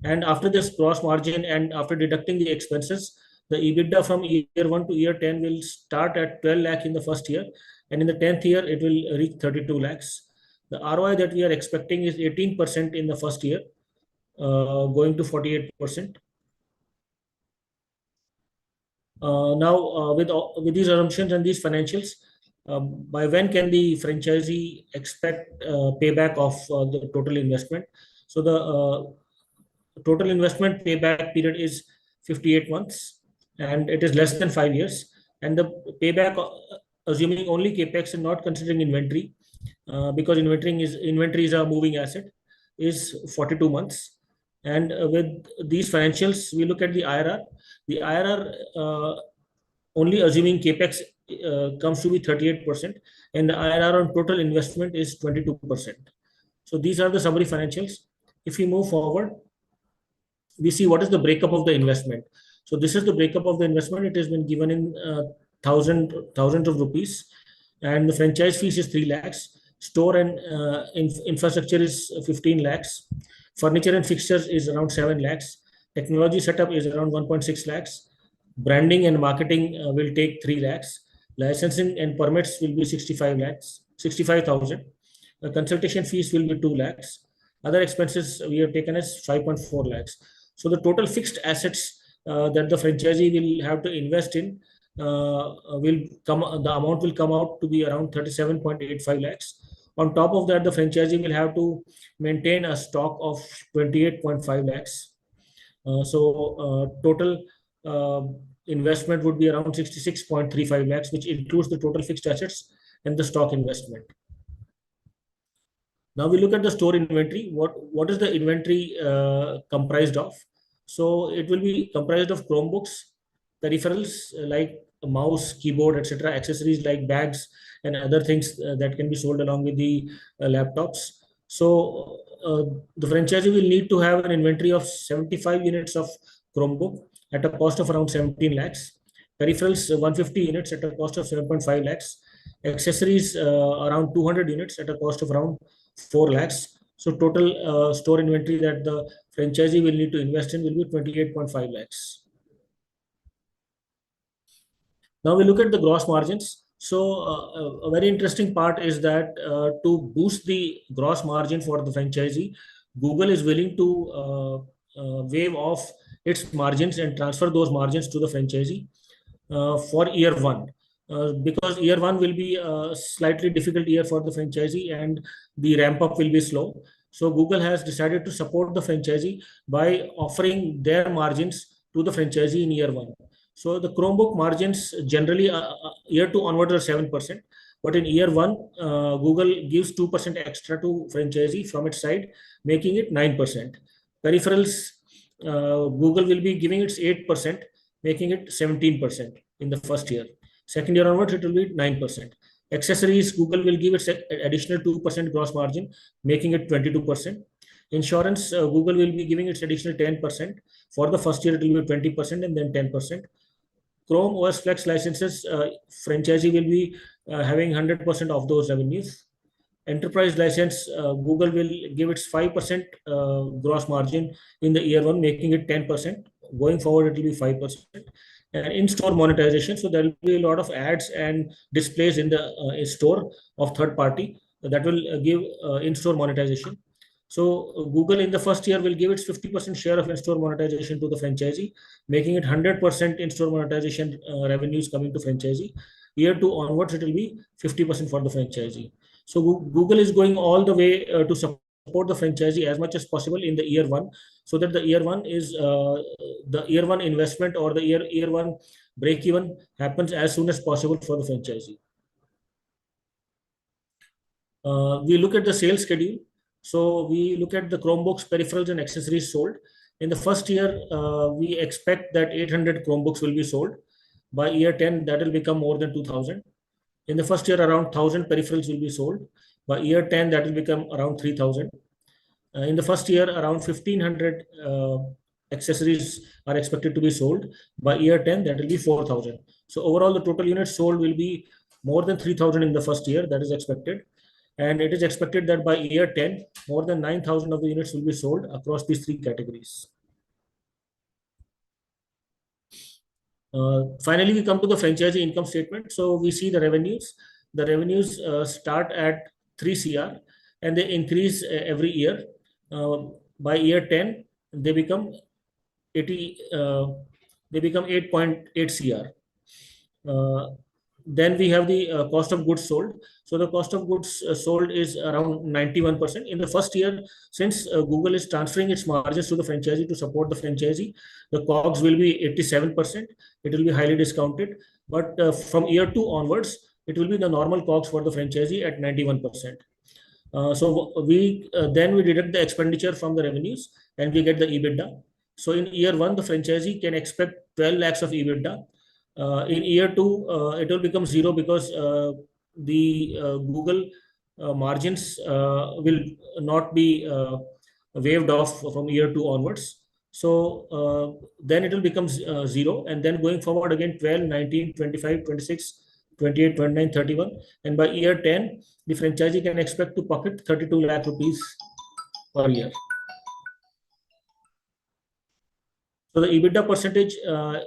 And after this gross margin and after deducting the expenses, the EBITDA from year 1 to year 10 will start at 12 lakh in the first year, and in the 10th year it will reach 32 lakhs. The ROI that we are expecting is 18% in the first year, going to 48%. Now, with these assumptions and these financials, by when can the franchisee expect payback of the total investment? So the total investment payback period is 58 months, and it is less than 5 years. And the payback, assuming only capex and not considering inventory, because inventory is a moving asset, is 42 months. And with these financials, we look at the IRR. The IRR, only assuming capex, comes to be 38%, and the IRR on total investment is 22%. So these are the summary financials. If we move forward, we see what is the breakup of the investment. So this is the breakup of the investment. It has been given in thousands of rupees, and the franchise fees is 3 lakhs. Store and infrastructure is 15 lakhs. Furniture and fixtures is around 7 lakhs. Technology setup is around 1.6 lakhs. Branding and marketing will take 3 lakhs. Licensing and permits will be 65,000. Consultation fees will be 2 lakhs. Other expenses we have taken as 5.4 lakhs. So the total fixed assets that the franchisee will have to invest in the amount will come out to be around 37.85 lakhs. On top of that, the franchisee will have to maintain a stock of 28.5 lakhs. Total investment would be around 66.35 lakhs, which includes the total fixed assets and the stock investment. Now we look at the store inventory. What is the inventory comprised of? So it will be comprised of Chromebooks, peripherals like a mouse, keyboard, etc., accessories like bags and other things that can be sold along with the laptops. So the franchisee will need to have an inventory of 75 units of Chromebook at a cost of around 17 lakhs. Peripherals 150 units at a cost of 7.5 lakhs. Accessories around 200 units at a cost of around 4 lakhs. So total store inventory that the franchisee will need to invest in will be 28.5 lakhs. Now we look at the gross margins. So a very interesting part is that to boost the gross margin for the franchisee, Google is willing to waive off its margins and transfer those margins to the franchisee for year 1. Because year 1 will be a slightly difficult year for the franchisee and the ramp up will be slow. So Google has decided to support the franchisee by offering their margins to the franchisee in year 1. So the Chromebook margins generally year 2 onwards are 7%, but in year 1, Google gives 2% extra to franchisee from its side, making it 9%. Peripherals, Google will be giving its 8%, making it 17% in the first year. Second year onwards, it will be 9%. Accessories, Google will give its additional 2% gross margin, making it 22%. Insurance, Google will be giving its additional 10%. For the first year, it will be 20% and then 10%. Chrome OS Flex licenses, franchisee will be having 100% of those revenues. Enterprise license, Google will give its 5% gross margin in the year one, making it 10%. Going forward, it will be 5%. And in-store monetization, so there will be a lot of ads and displays in the store of third party that will give in-store monetization. So Google in the first year will give its 50% share of in-store monetization to the franchisee, making it 100% in-store monetization revenues coming to franchisee. Year two onwards, it will be 50% for the franchisee. So Google is going all the way to support the franchisee as much as possible in the year one, so that the year one is the year one investment or the year one break even happens as soon as possible for the franchisee. We look at the sales schedule. So we look at the Chromebooks, peripherals, and accessories sold. In the first year, we expect that 800 Chromebooks will be sold. By year 10, that will become more than 2,000. In the first year, around 1,000 peripherals will be sold. By year 10, that will become around 3,000. In the first year, around 1,500 accessories are expected to be sold. By year 10, that will be 4,000. So overall, the total units sold will be more than 3,000 in the first year. That is expected. And it is expected that by year 10, more than 9,000 of the units will be sold across these three categories. Finally, we come to the franchisee income statement. So we see the revenues. The revenues start at 3 CR and they increase every year. By year 10, they become 8.8 CR. Then we have the cost of goods sold. So the cost of goods sold is around 91%. In the first year, since Google is transferring its margins to the franchisee to support the franchisee, the COGS will be 87%. It will be highly discounted. But from year 2 onwards, it will be the normal COGS for the franchisee at 91%. So then we deduct the expenditure from the revenues and we get the EBITDA. So in year 1, the franchisee can expect 12 lakhs of EBITDA. In year 2, it will become 0 because the Google margins will not be waived off from year 2 onwards. So then it will become 0. And then going forward again, 12, 19, 25, 26, 28, 29, 31. And by year 10, the franchisee can expect to pocket 32 lakh rupees per year. So the EBITDA percentage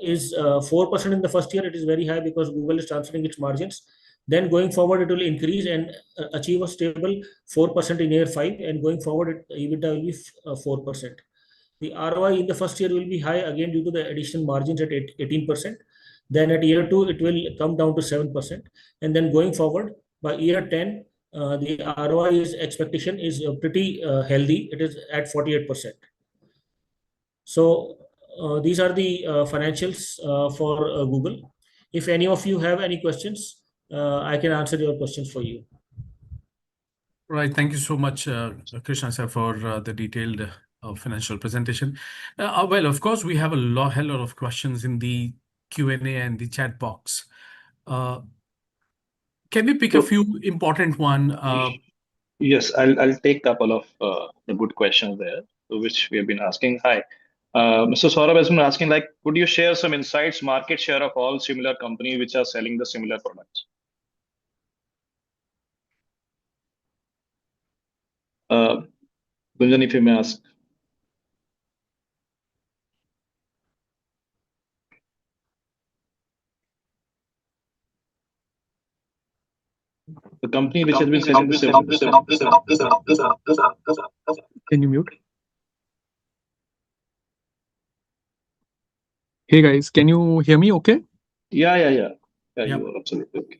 is 4% in the first year. It is very high because Google is transferring its margins. Then going forward, it will increase and achieve a stable 4% in year 5. And going forward, EBITDA will be 4%. The ROI in the first year will be high again due to the additional margins at 18%. Then at year 2, it will come down to 7%. And then going forward, by year 10, the ROI expectation is pretty healthy. It is at 48%. So these are the financials for Google. If any of you have any questions, I can answer your questions for you. Right. Thank you so much, Krishna sir, for the detailed financial presentation. Well, of course, we have a hell lot of questions in the Q&A and the chat box. Can we pick a few important one? Yes, I'll take a couple of the good questions there, which we have been asking. Hi. Mr. Saurabh has been asking, like, could you share some insights, market share of all similar companies which are selling the similar products? Gunjan, if you may ask. The company which has been selling the same. Can you mute? Hey guys, can you hear me okay? Yeah, Yep. you are absolutely okay.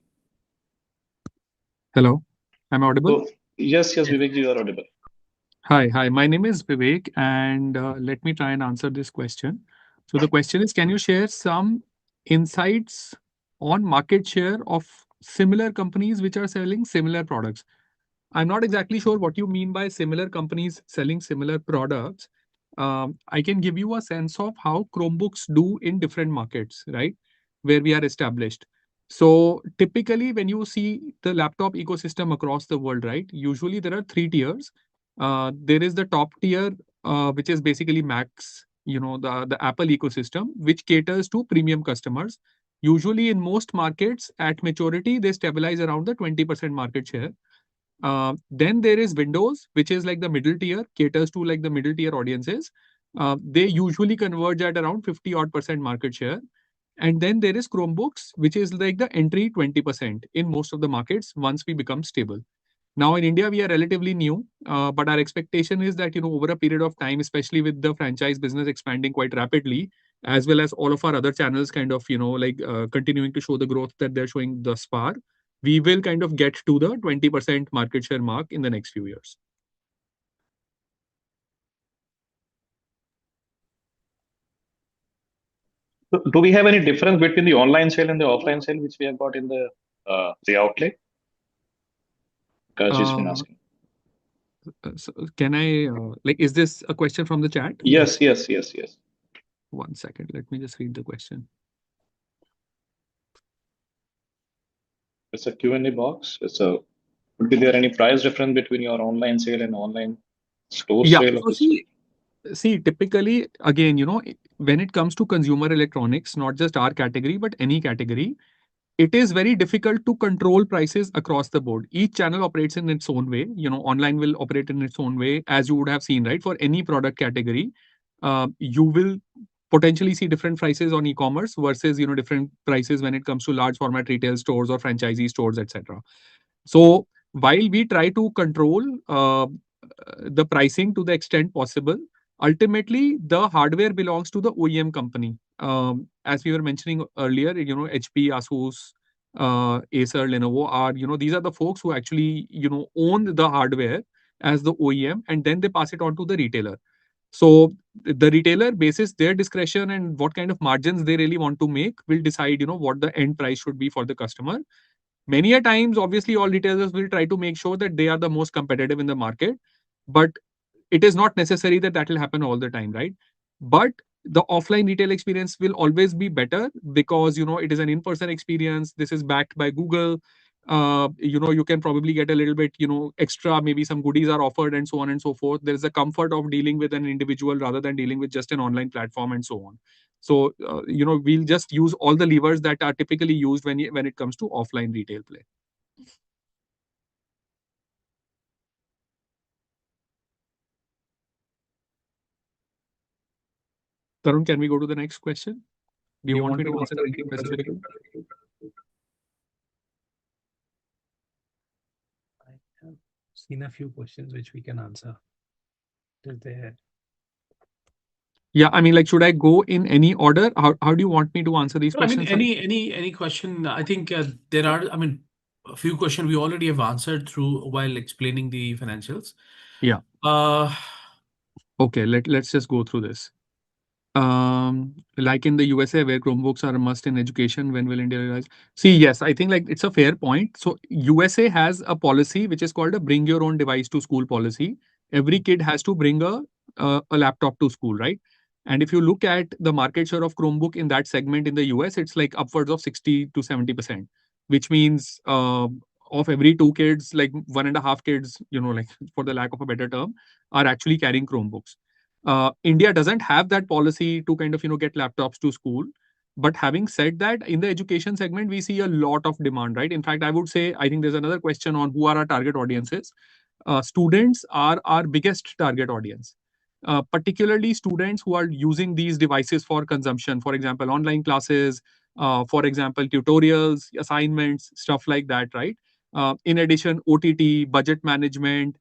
Hello, I'm audible? So, yes, Vivek, you are audible. Hi, my name is Vivek and let me try and answer this question. So the question is, can you share some insights on market share of similar companies which are selling similar products? I'm not exactly sure what you mean by similar companies selling similar products. I can give you a sense of how Chromebooks do in different markets, right? Where we are established. So typically, when you see the laptop ecosystem across the world, right, usually there are three tiers. There is the top tier, which is basically Macs, the Apple ecosystem, which caters to premium customers. Usually, in most markets, at maturity, they stabilize around the 20% market share. Then there is Windows, which is like the middle tier, caters to like the middle tier audiences. They usually converge at around 50 odd percent market share. And then there is Chromebooks, which is like the entry 20% in most of the markets once we become stable. Now in India, we are relatively new, but our expectation is that, over a period of time, especially with the franchise business expanding quite rapidly, as well as all of our other channels kind of, continuing to show the growth that they're showing thus far, we will kind of get to the 20% market share mark in the next few years. Do we have any difference between the online sale and the offline sale, which we have got in the outlay? Because she's been Uh, asking. so can I, is this a question from the chat? Yes. 1 second. Let me just read the question. It's a Q&A box. Would be there any price difference between your online sale and online store sale of So this? see, typically, again, when it comes to consumer electronics, not just our category, but any category, it is very difficult to control prices across the board. Each channel operates in its own way. Online will operate in its own way, as you would have seen, right? For any product category, you will potentially see different prices on e-commerce versus, different prices when it comes to large format retail stores or franchisee stores, etc. So while we try to control the pricing to the extent possible, ultimately the hardware belongs to the OEM company. As we were mentioning earlier, HP, Asus, Acer, Lenovo are, these are the folks who actually, own the hardware as the OEM, and then they pass it on to the retailer. So the retailer, basis their discretion and what kind of margins they really want to make, will decide, what the end price should be for the customer. Many a times, obviously, all retailers will try to make sure that they are the most competitive in the market, but it is not necessary that that will happen all the time, right? But the offline retail experience will always be better because, it is an in-person experience. This is backed by Google. You can probably get a little bit, extra, maybe some goodies are offered and so on and so forth. There's a comfort of dealing with an individual rather than dealing with just an online platform and so on. So, we'll just use all the levers that are typically used when it comes to offline retail play. Tarun, can we go to the next question? Do you want me to answer anything specifically? I have seen a few questions which we can answer. Till there. Yeah, I mean, like, should I go in any order? How do you want me to answer these I mean, questions? any question. I think there are. I mean, a few questions we already have answered through while explaining the financials. Yeah. Okay, let's just go through this. Like in the USA, where Chromebooks are a must in education, when will India realize? See, yes, I think like it's a fair point. So USA has a policy which is called a bring your own device to school policy. Every kid has to bring a laptop to school, right? And if you look at the market share of Chromebook in that segment in the US, it's like upwards of 60 to 70%, which means of every two kids, like 1.5 kids, like for the lack of a better term, are actually carrying Chromebooks. India doesn't have that policy to kind of, get laptops to school. But having said that, in the education segment, we see a lot of demand, right? In fact, I would say, I think there's another question on who are our target audiences. Students are our biggest target audience. Particularly students who are using these devices for consumption, for example, online classes, for example, tutorials, assignments, stuff like that, right? In addition, OTT, budget management,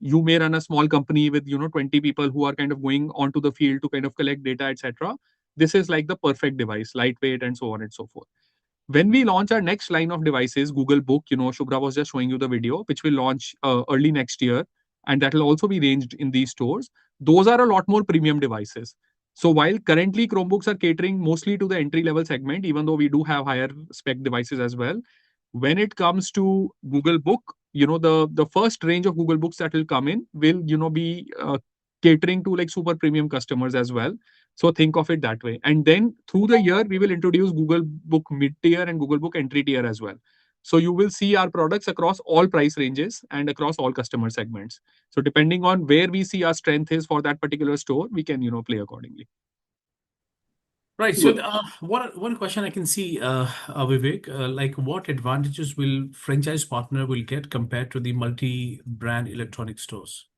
you may run a small company with 20 people who are kind of going onto the field to kind of collect data, etc. This is like the perfect device, lightweight and so on and so forth. When we launch our next line of devices, Google Book, Shubhra was just showing you the video, which will launch early next year, and that will also be ranged in these stores. Those are a lot more premium devices. So while currently Chromebooks are catering mostly to the entry level segment, even though we do have higher spec devices as well, when it comes to Google Book, the first range of Google Books that will come in will, be catering to like super premium customers as well. So think of it that way. And then through the year, we will introduce Google Book mid-tier and Google Book entry tier as well. So you will see our products across all price ranges and across all customer segments. So depending on where we see our strength is for that particular store, we can, play accordingly. Right. So, one question I can see, Vivek, like what advantages will franchise partner will get compared to the multi-brand electronic stores?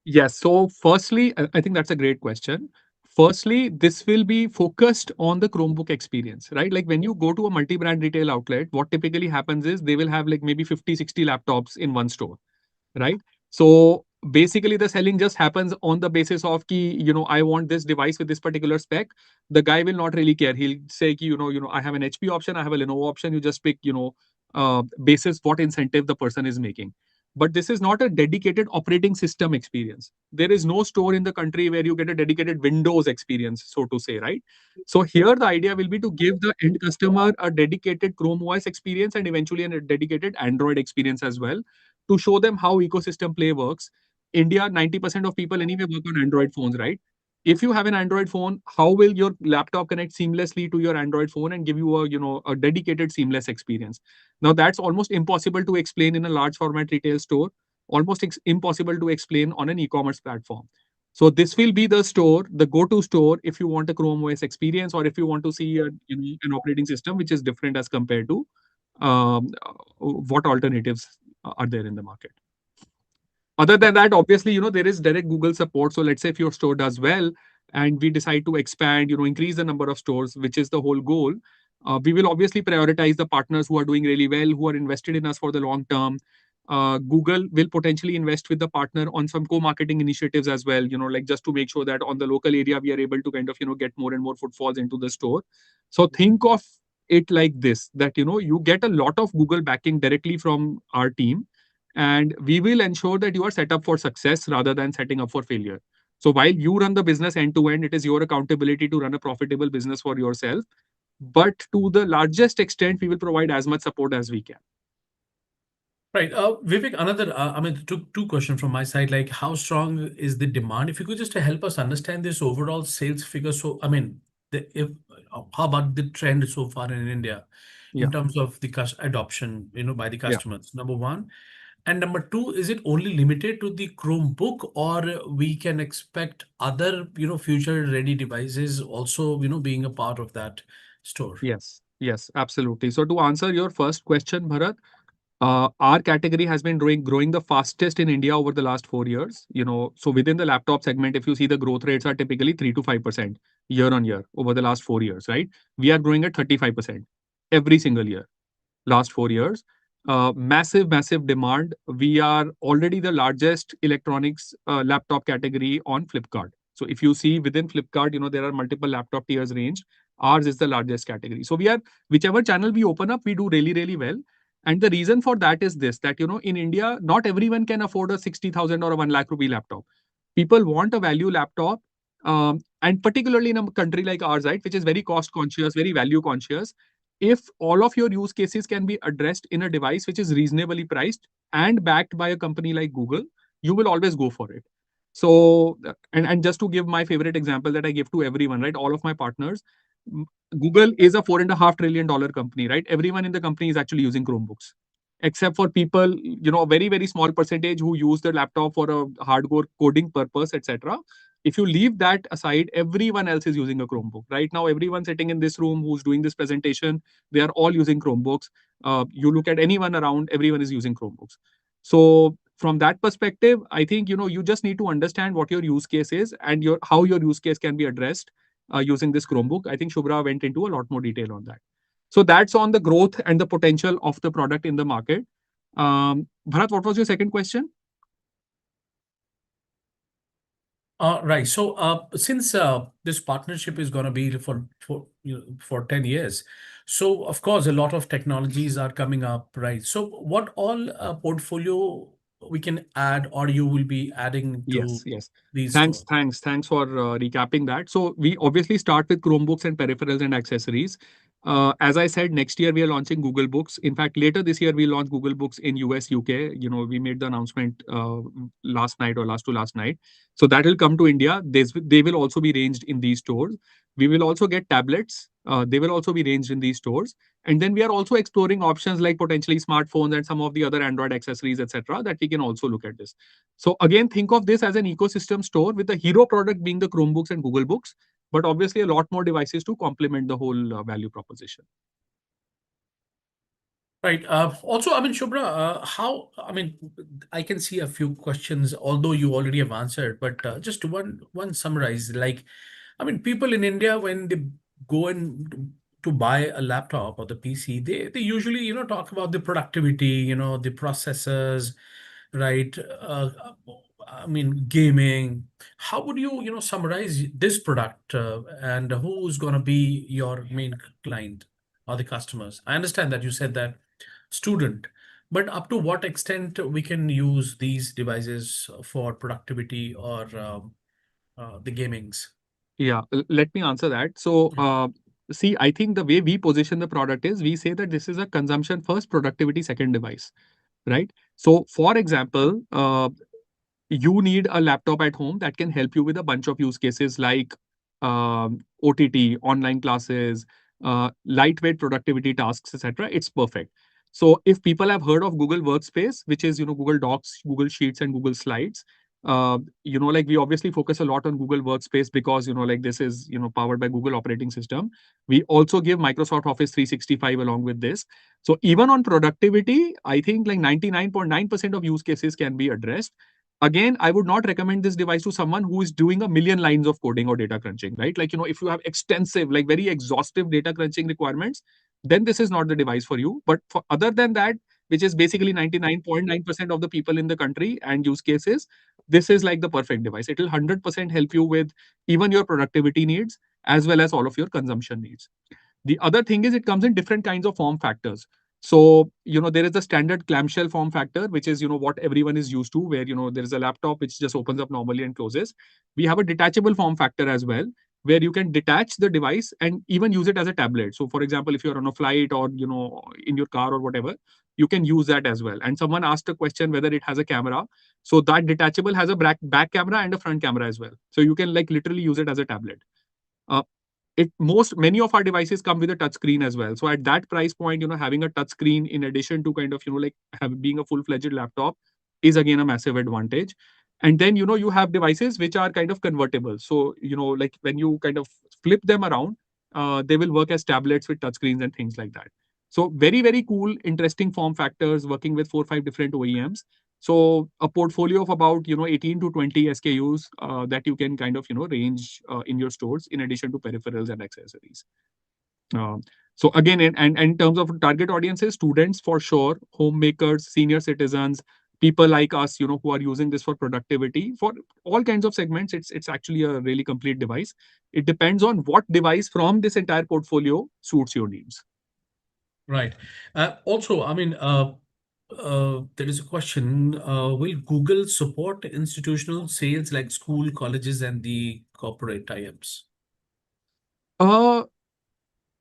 Yes. So firstly, I think that's a great question. Firstly, this will be focused on the Chromebook experience, right? Like when you go to a multi-brand retail outlet, what typically happens is they will have like maybe 50, 60 laptops in one store, right? So basically the selling just happens on the basis of ki, I want this device with this particular spec. The guy will not really care. He'll say ki, I have an HP option, I have a Lenovo option. You just pick, basis what incentive the person is making. But this is not a dedicated operating system experience. There is no store in the country where you get a dedicated Windows experience, so to say, right? So here the idea will be to give the end customer a dedicated Chrome OS experience and eventually a dedicated Android experience as well, to show them how ecosystem play works. India, 90% of people anyway work on Android phones, right? If you have an Android phone, how will your laptop connect seamlessly to your Android phone and give you a dedicated seamless experience? Now that's almost impossible to explain in a large format retail store, almost impossible to explain on an e-commerce platform. So this will be the store, the go-to store if you want a Chrome OS experience, or if you want to see an operating system which is different as compared to what alternatives are there in the market. Other than that, obviously, there is direct Google support. So let's say if your store does well and we decide to expand, increase the number of stores, which is the whole goal, we will obviously prioritize the partners who are doing really well, who are invested in us for the long term. Google will potentially invest with the partner on some co-marketing initiatives as well, like just to make sure that on the local area, we are able to kind of, get more and more footfalls into the store. So think of it like this, that, you get a lot of Google backing directly from our team, and we will ensure that you are set up for success rather than setting up for failure. So while you run the business end to end, it is your accountability to run a profitable business for yourself. But to the largest extent, we will provide as much support as we can. Right. Vivek, two questions from my side. Like, how strong is the demand? If you could just help us understand this overall sales figure. So, how about the trend so far in India Yeah. in terms of the adoption, by the Yeah. customers, number one. And number two, is it only limited to the Chromebook, or we can expect other, future ready devices also, being a part of that store? Yes, absolutely. So to answer your first question, Bharat, our category has been growing the fastest in India over the last 4 years. So within the laptop segment, if you see, the growth rates are typically 3 to 5% year on year over the last 4 years, right? We are growing at 35% every single year, last 4 years. Massive demand. We are already the largest electronics laptop category on Flipkart. So if you see within Flipkart, there are multiple laptop tiers range. Ours is the largest category. So we are, whichever channel we open up, we do really, really well. And the reason for that is this, that, in India, not everyone can afford a 60,000 or a 1 lakh rupee laptop. People want a value laptop. And particularly in a country like ours, right, which is very cost conscious, very value conscious, if all of your use cases can be addressed in a device which is reasonably priced and backed by a company like Google, you will always go for it. So, and just to give my favorite example that I give to everyone, right, all of my partners, Google is a $4.5 trillion company, right? Everyone in the company is actually using Chromebooks, except for people, a very, very small percentage who use the laptop for a hardcore coding purpose, etc. If you leave that aside, everyone else is using a Chromebook. Right now, everyone sitting in this room who's doing this presentation, they are all using Chromebooks. You look at anyone around, everyone is using Chromebooks. So from that perspective, I think, you just need to understand what your use case is and how your use case can be addressed using this Chromebook. I think Shubhra went into a lot more detail on that. So that's on the growth and the potential of the product in the market. Bharat, what was your second question? Right. So, since this partnership is going to be for 10 years, so of course a lot of technologies are coming up, right? So, what all portfolio we can add, or you will be adding to Yes. these Thanks stores? for recapping that. So we obviously start with Chromebooks and peripherals and accessories. As I said, next year we are launching Google Books. In fact, later this year we launch Google Books in US, UK. We made the announcement last night or last to last night. So that will come to India. They will also be ranged in these stores. We will also get tablets. They will also be ranged in these stores. And then we are also exploring options like potentially smartphones and some of the other Android accessories, etc., that we can also look at this. So again, think of this as an ecosystem store with the hero product being the Chromebooks and Google Books, but obviously a lot more devices to complement the whole value proposition. Right. Also, I mean, Shubhra, I can see a few questions, although you already have answered, but just one summarize. Like, I mean, people in India, when they go in to buy a laptop or the PC, they usually, talk about the productivity, the processors, right? I mean, gaming. How would you, summarize this product, and who's going to be your main client or the customers? I understand that you said that student, but up to what extent we can use these devices for productivity or the gamings? Yeah, let me answer that. So, see, I think the way we position the product is we say that this is a consumption first, productivity second device, right? So, for example, you need a laptop at home that can help you with a bunch of use cases like OTT, online classes, lightweight productivity tasks, etc. It's perfect. So if people have heard of Google Workspace, which is Google Docs, Google Sheets, and Google Slides, like we obviously focus a lot on Google Workspace because like this is powered by Google operating system. We also give Microsoft Office 365 along with this. So even on productivity, I think like 99.9% of use cases can be addressed. Again, I would not recommend this device to someone who is doing a million lines of coding or data crunching, right? Like, if you have extensive, like very exhaustive data crunching requirements, then this is not the device for you. But for other than that, which is basically 99.9% of the people in the country and use cases, this is like the perfect device. It will 100% help you with even your productivity needs as well as all of your consumption needs. The other thing is it comes in different kinds of form factors. So, there is a standard clamshell form factor, which is, what everyone is used to, where, there is a laptop which just opens up normally and closes. We have a detachable form factor as well, where you can detach the device and even use it as a tablet. So, for example, if you're on a flight or, in your car or whatever, you can use that as well. And someone asked a question whether it has a camera. So that detachable has a back camera and a front camera as well. So you can like literally use it as a tablet. Uh, many of our devices come with a touch screen as well. So at that price point, having a touch screen in addition to kind of like being a full-fledged laptop is again a massive advantage. And then you have devices which are kind of convertible. So like when you kind of flip them around, they will work as tablets with touch screens and things like that. So very, very cool, interesting form factors, working with 4 or 5 different OEMs. So a portfolio of about 18 to 20 SKUs that you can kind of range in your stores in addition to peripherals and accessories. So again, and in terms of target audiences, students for sure, homemakers, senior citizens, people like us, who are using this for productivity, for all kinds of segments. It's actually a really complete device. It depends on what device from this entire portfolio suits your needs. Right. Also, I mean, there is a question, will Google support institutional sales like school, colleges, and the corporate tie-ups?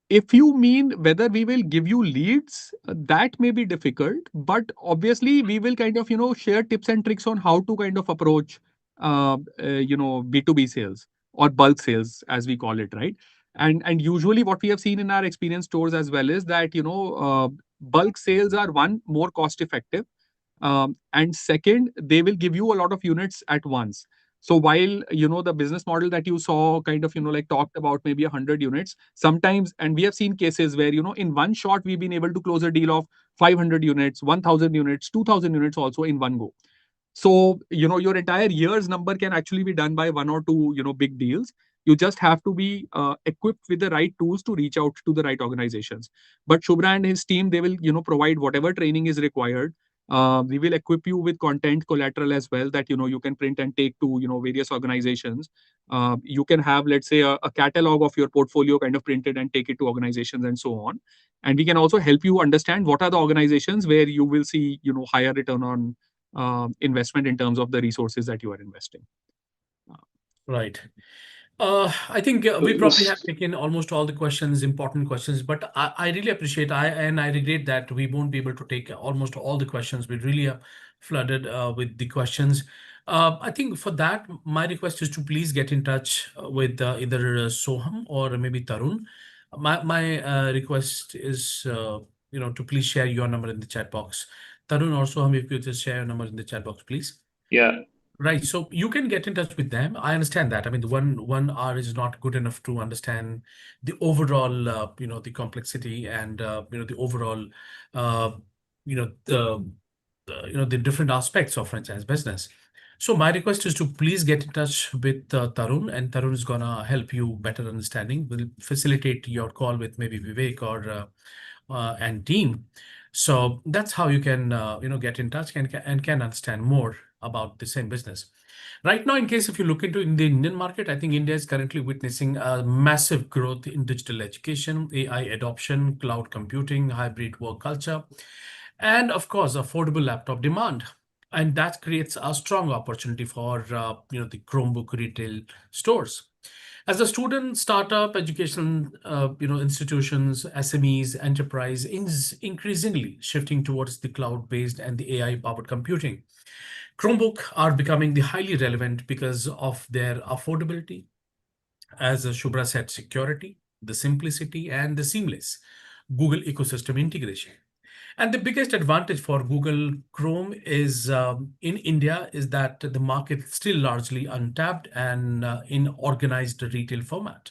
If you mean whether we will give you leads, that may be difficult, but obviously we will kind of, share tips and tricks on how to kind of approach, B2B sales or bulk sales, as we call it, right? And usually what we have seen in our experience stores as well is that, bulk sales are one, more cost effective. And second, they will give you a lot of units at once. So while the business model that you saw kind of like talked about maybe 100 units sometimes, and we have seen cases where in one shot we've been able to close a deal of 500 units, 1000 units, 2000 units also in one go. So your entire year's number can actually be done by one or two big deals. You just have to be equipped with the right tools to reach out to the right organizations. But Shubhra and his team, they will provide whatever training is required. We will equip you with content collateral as well that you can print and take to various organizations. You can have, let's say, a catalog of your portfolio kind of printed and take it to organizations and so on. And we can also help you understand what are the organizations where you will see higher return on investment in terms of the resources that you are investing. Right. I think we probably have Yes. taken almost all the questions, important questions, but I really appreciate and I regret that we won't be able to take almost all the questions. We really are flooded with the questions. I think for that, my request is to please get in touch with either Soham or maybe Tarun. My request is to please share your number in the chat box. Tarun or Soham, if you just share your number in the chat box, please. Yeah. Right. So you can get in touch with them. I understand that. I mean, the one hour is not good enough to understand the overall, the complexity and the overall, uh, the different aspects of franchise business. So my request is to please get in touch with Tarun, and Tarun is gonna help you better understanding. Will facilitate your call with maybe Vivek or and team. So that's how you can get in touch and can understand more about the same business. Right now, in case if you look into in the Indian market, I think India is currently witnessing a massive growth in digital education, AI adoption, cloud computing, hybrid work culture, and of course, affordable laptop demand. And that creates a strong opportunity for the Chromebook retail stores. As the student, startup, education, institutions, SMEs, enterprise is increasingly shifting towards the cloud-based and the AI-powered computing. Chromebook are becoming the highly relevant because of their affordability, as Shubhra said, security, the simplicity, and the seamless Google ecosystem integration. And the biggest advantage for Google Chrome is in India is that the market is still largely untapped and in organized retail format.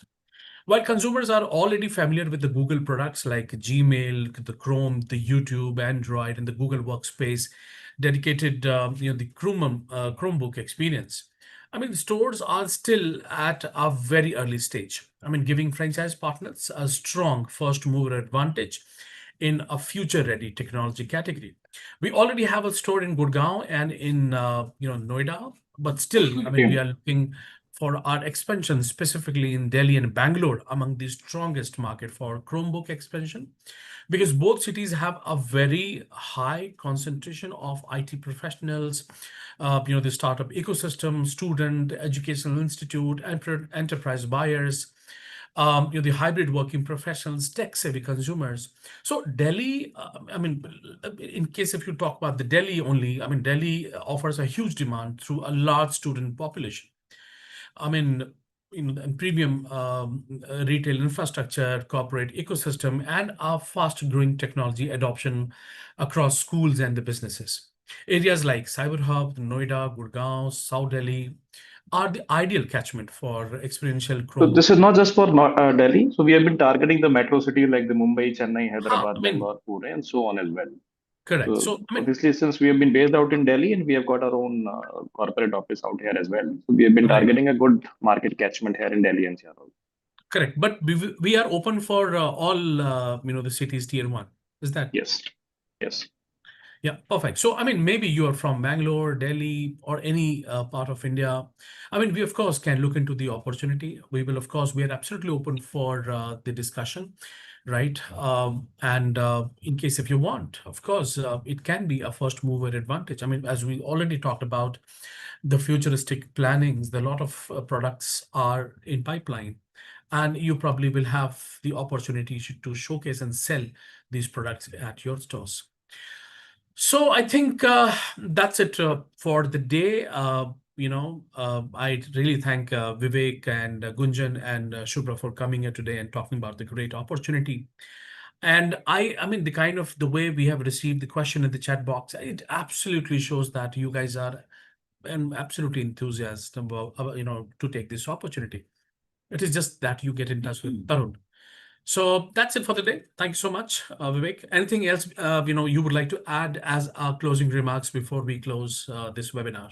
While consumers are already familiar with the Google products like Gmail, the Chrome, the YouTube, Android, and the Google Workspace, dedicated, the Chromebook experience. I mean, stores are still at a very early stage. I mean, giving franchise partners a strong first mover advantage in a future-ready technology category. We already have a store in Gurgaon and in Noida, but still, I mean, we are looking for our expansion, specifically in Delhi and Bangalore, among the strongest market for Chromebook expansion, because both cities have a very high concentration of IT professionals, the startup ecosystem, student, educational institute, enterprise buyers, the hybrid working professionals, tech-savvy consumers. So Delhi, I mean, in case if you talk about the Delhi only, I mean, Delhi offers a huge demand through a large student population. I mean, and premium retail infrastructure, corporate ecosystem, and a fast-growing technology adoption across schools and the businesses. Areas like Cyber Hub, Noida, Gurgaon, South Delhi are the ideal catchment for experiential So Chromebook. this is not just for Delhi. So we have been targeting the metro city like the Mumbai, Chennai, I Hyderabad, mean, Bangalore, Pune, and so on as well. correct. So So, I mean, obviously, since we have been based out in Delhi and we have got our own corporate office out here as well, so we have been right, targeting a good market catchment here in Delhi NCR. correct. But we are open for all, the cities tier one. Is that? Yes, yes. Yeah, perfect. So, I mean, maybe you are from Bangalore, Delhi, or any part of India. I mean, we of course can look into the opportunity. We will, of course, we are absolutely open for the discussion, right? And in case if you want, of course, it can be a first mover advantage. I mean, as we already talked about the futuristic plannings, a lot of products are in pipeline, and you probably will have the opportunity to showcase and sell these products at your stores. So I think that's it for the day. I really thank Vivek and Gunjan and Shubhra for coming here today and talking about the great opportunity. And I mean, the way we have received the question in the chat box, it absolutely shows that you guys are absolutely enthusiastic about, to take this opportunity. It is just that you get in touch with Tarun. So that's it for the day. Thank you so much, Vivek. Anything else, you would like to add as our closing remarks before we close this webinar?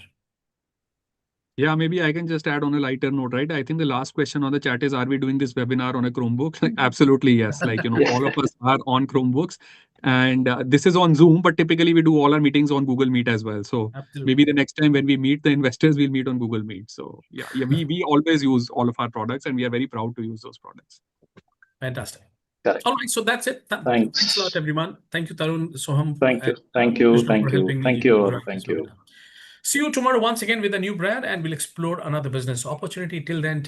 Yeah, maybe I can just add on a lighter note, right? I think the last question on the chat is, are we doing this webinar on a Chromebook? Like, absolutely, yes. Like, all of us are on Chromebooks, and this is on Zoom, but typically we do all our meetings on Google Meet as well. So Absolutely. maybe the next time when we meet the investors, we'll meet on Google Meet. So yeah, we always use all of our products, and we are very proud to use those products. Fantastic. Correct. All right, so that's it. Thanks a lot, everyone. Thank you, Tarun, Soham, Thank you. and Thank you. Vishnu for Thank you. helping me Thank to you. run this Thank you. webinar. See you tomorrow once again with a new brand, and we'll explore another business opportunity. Till then,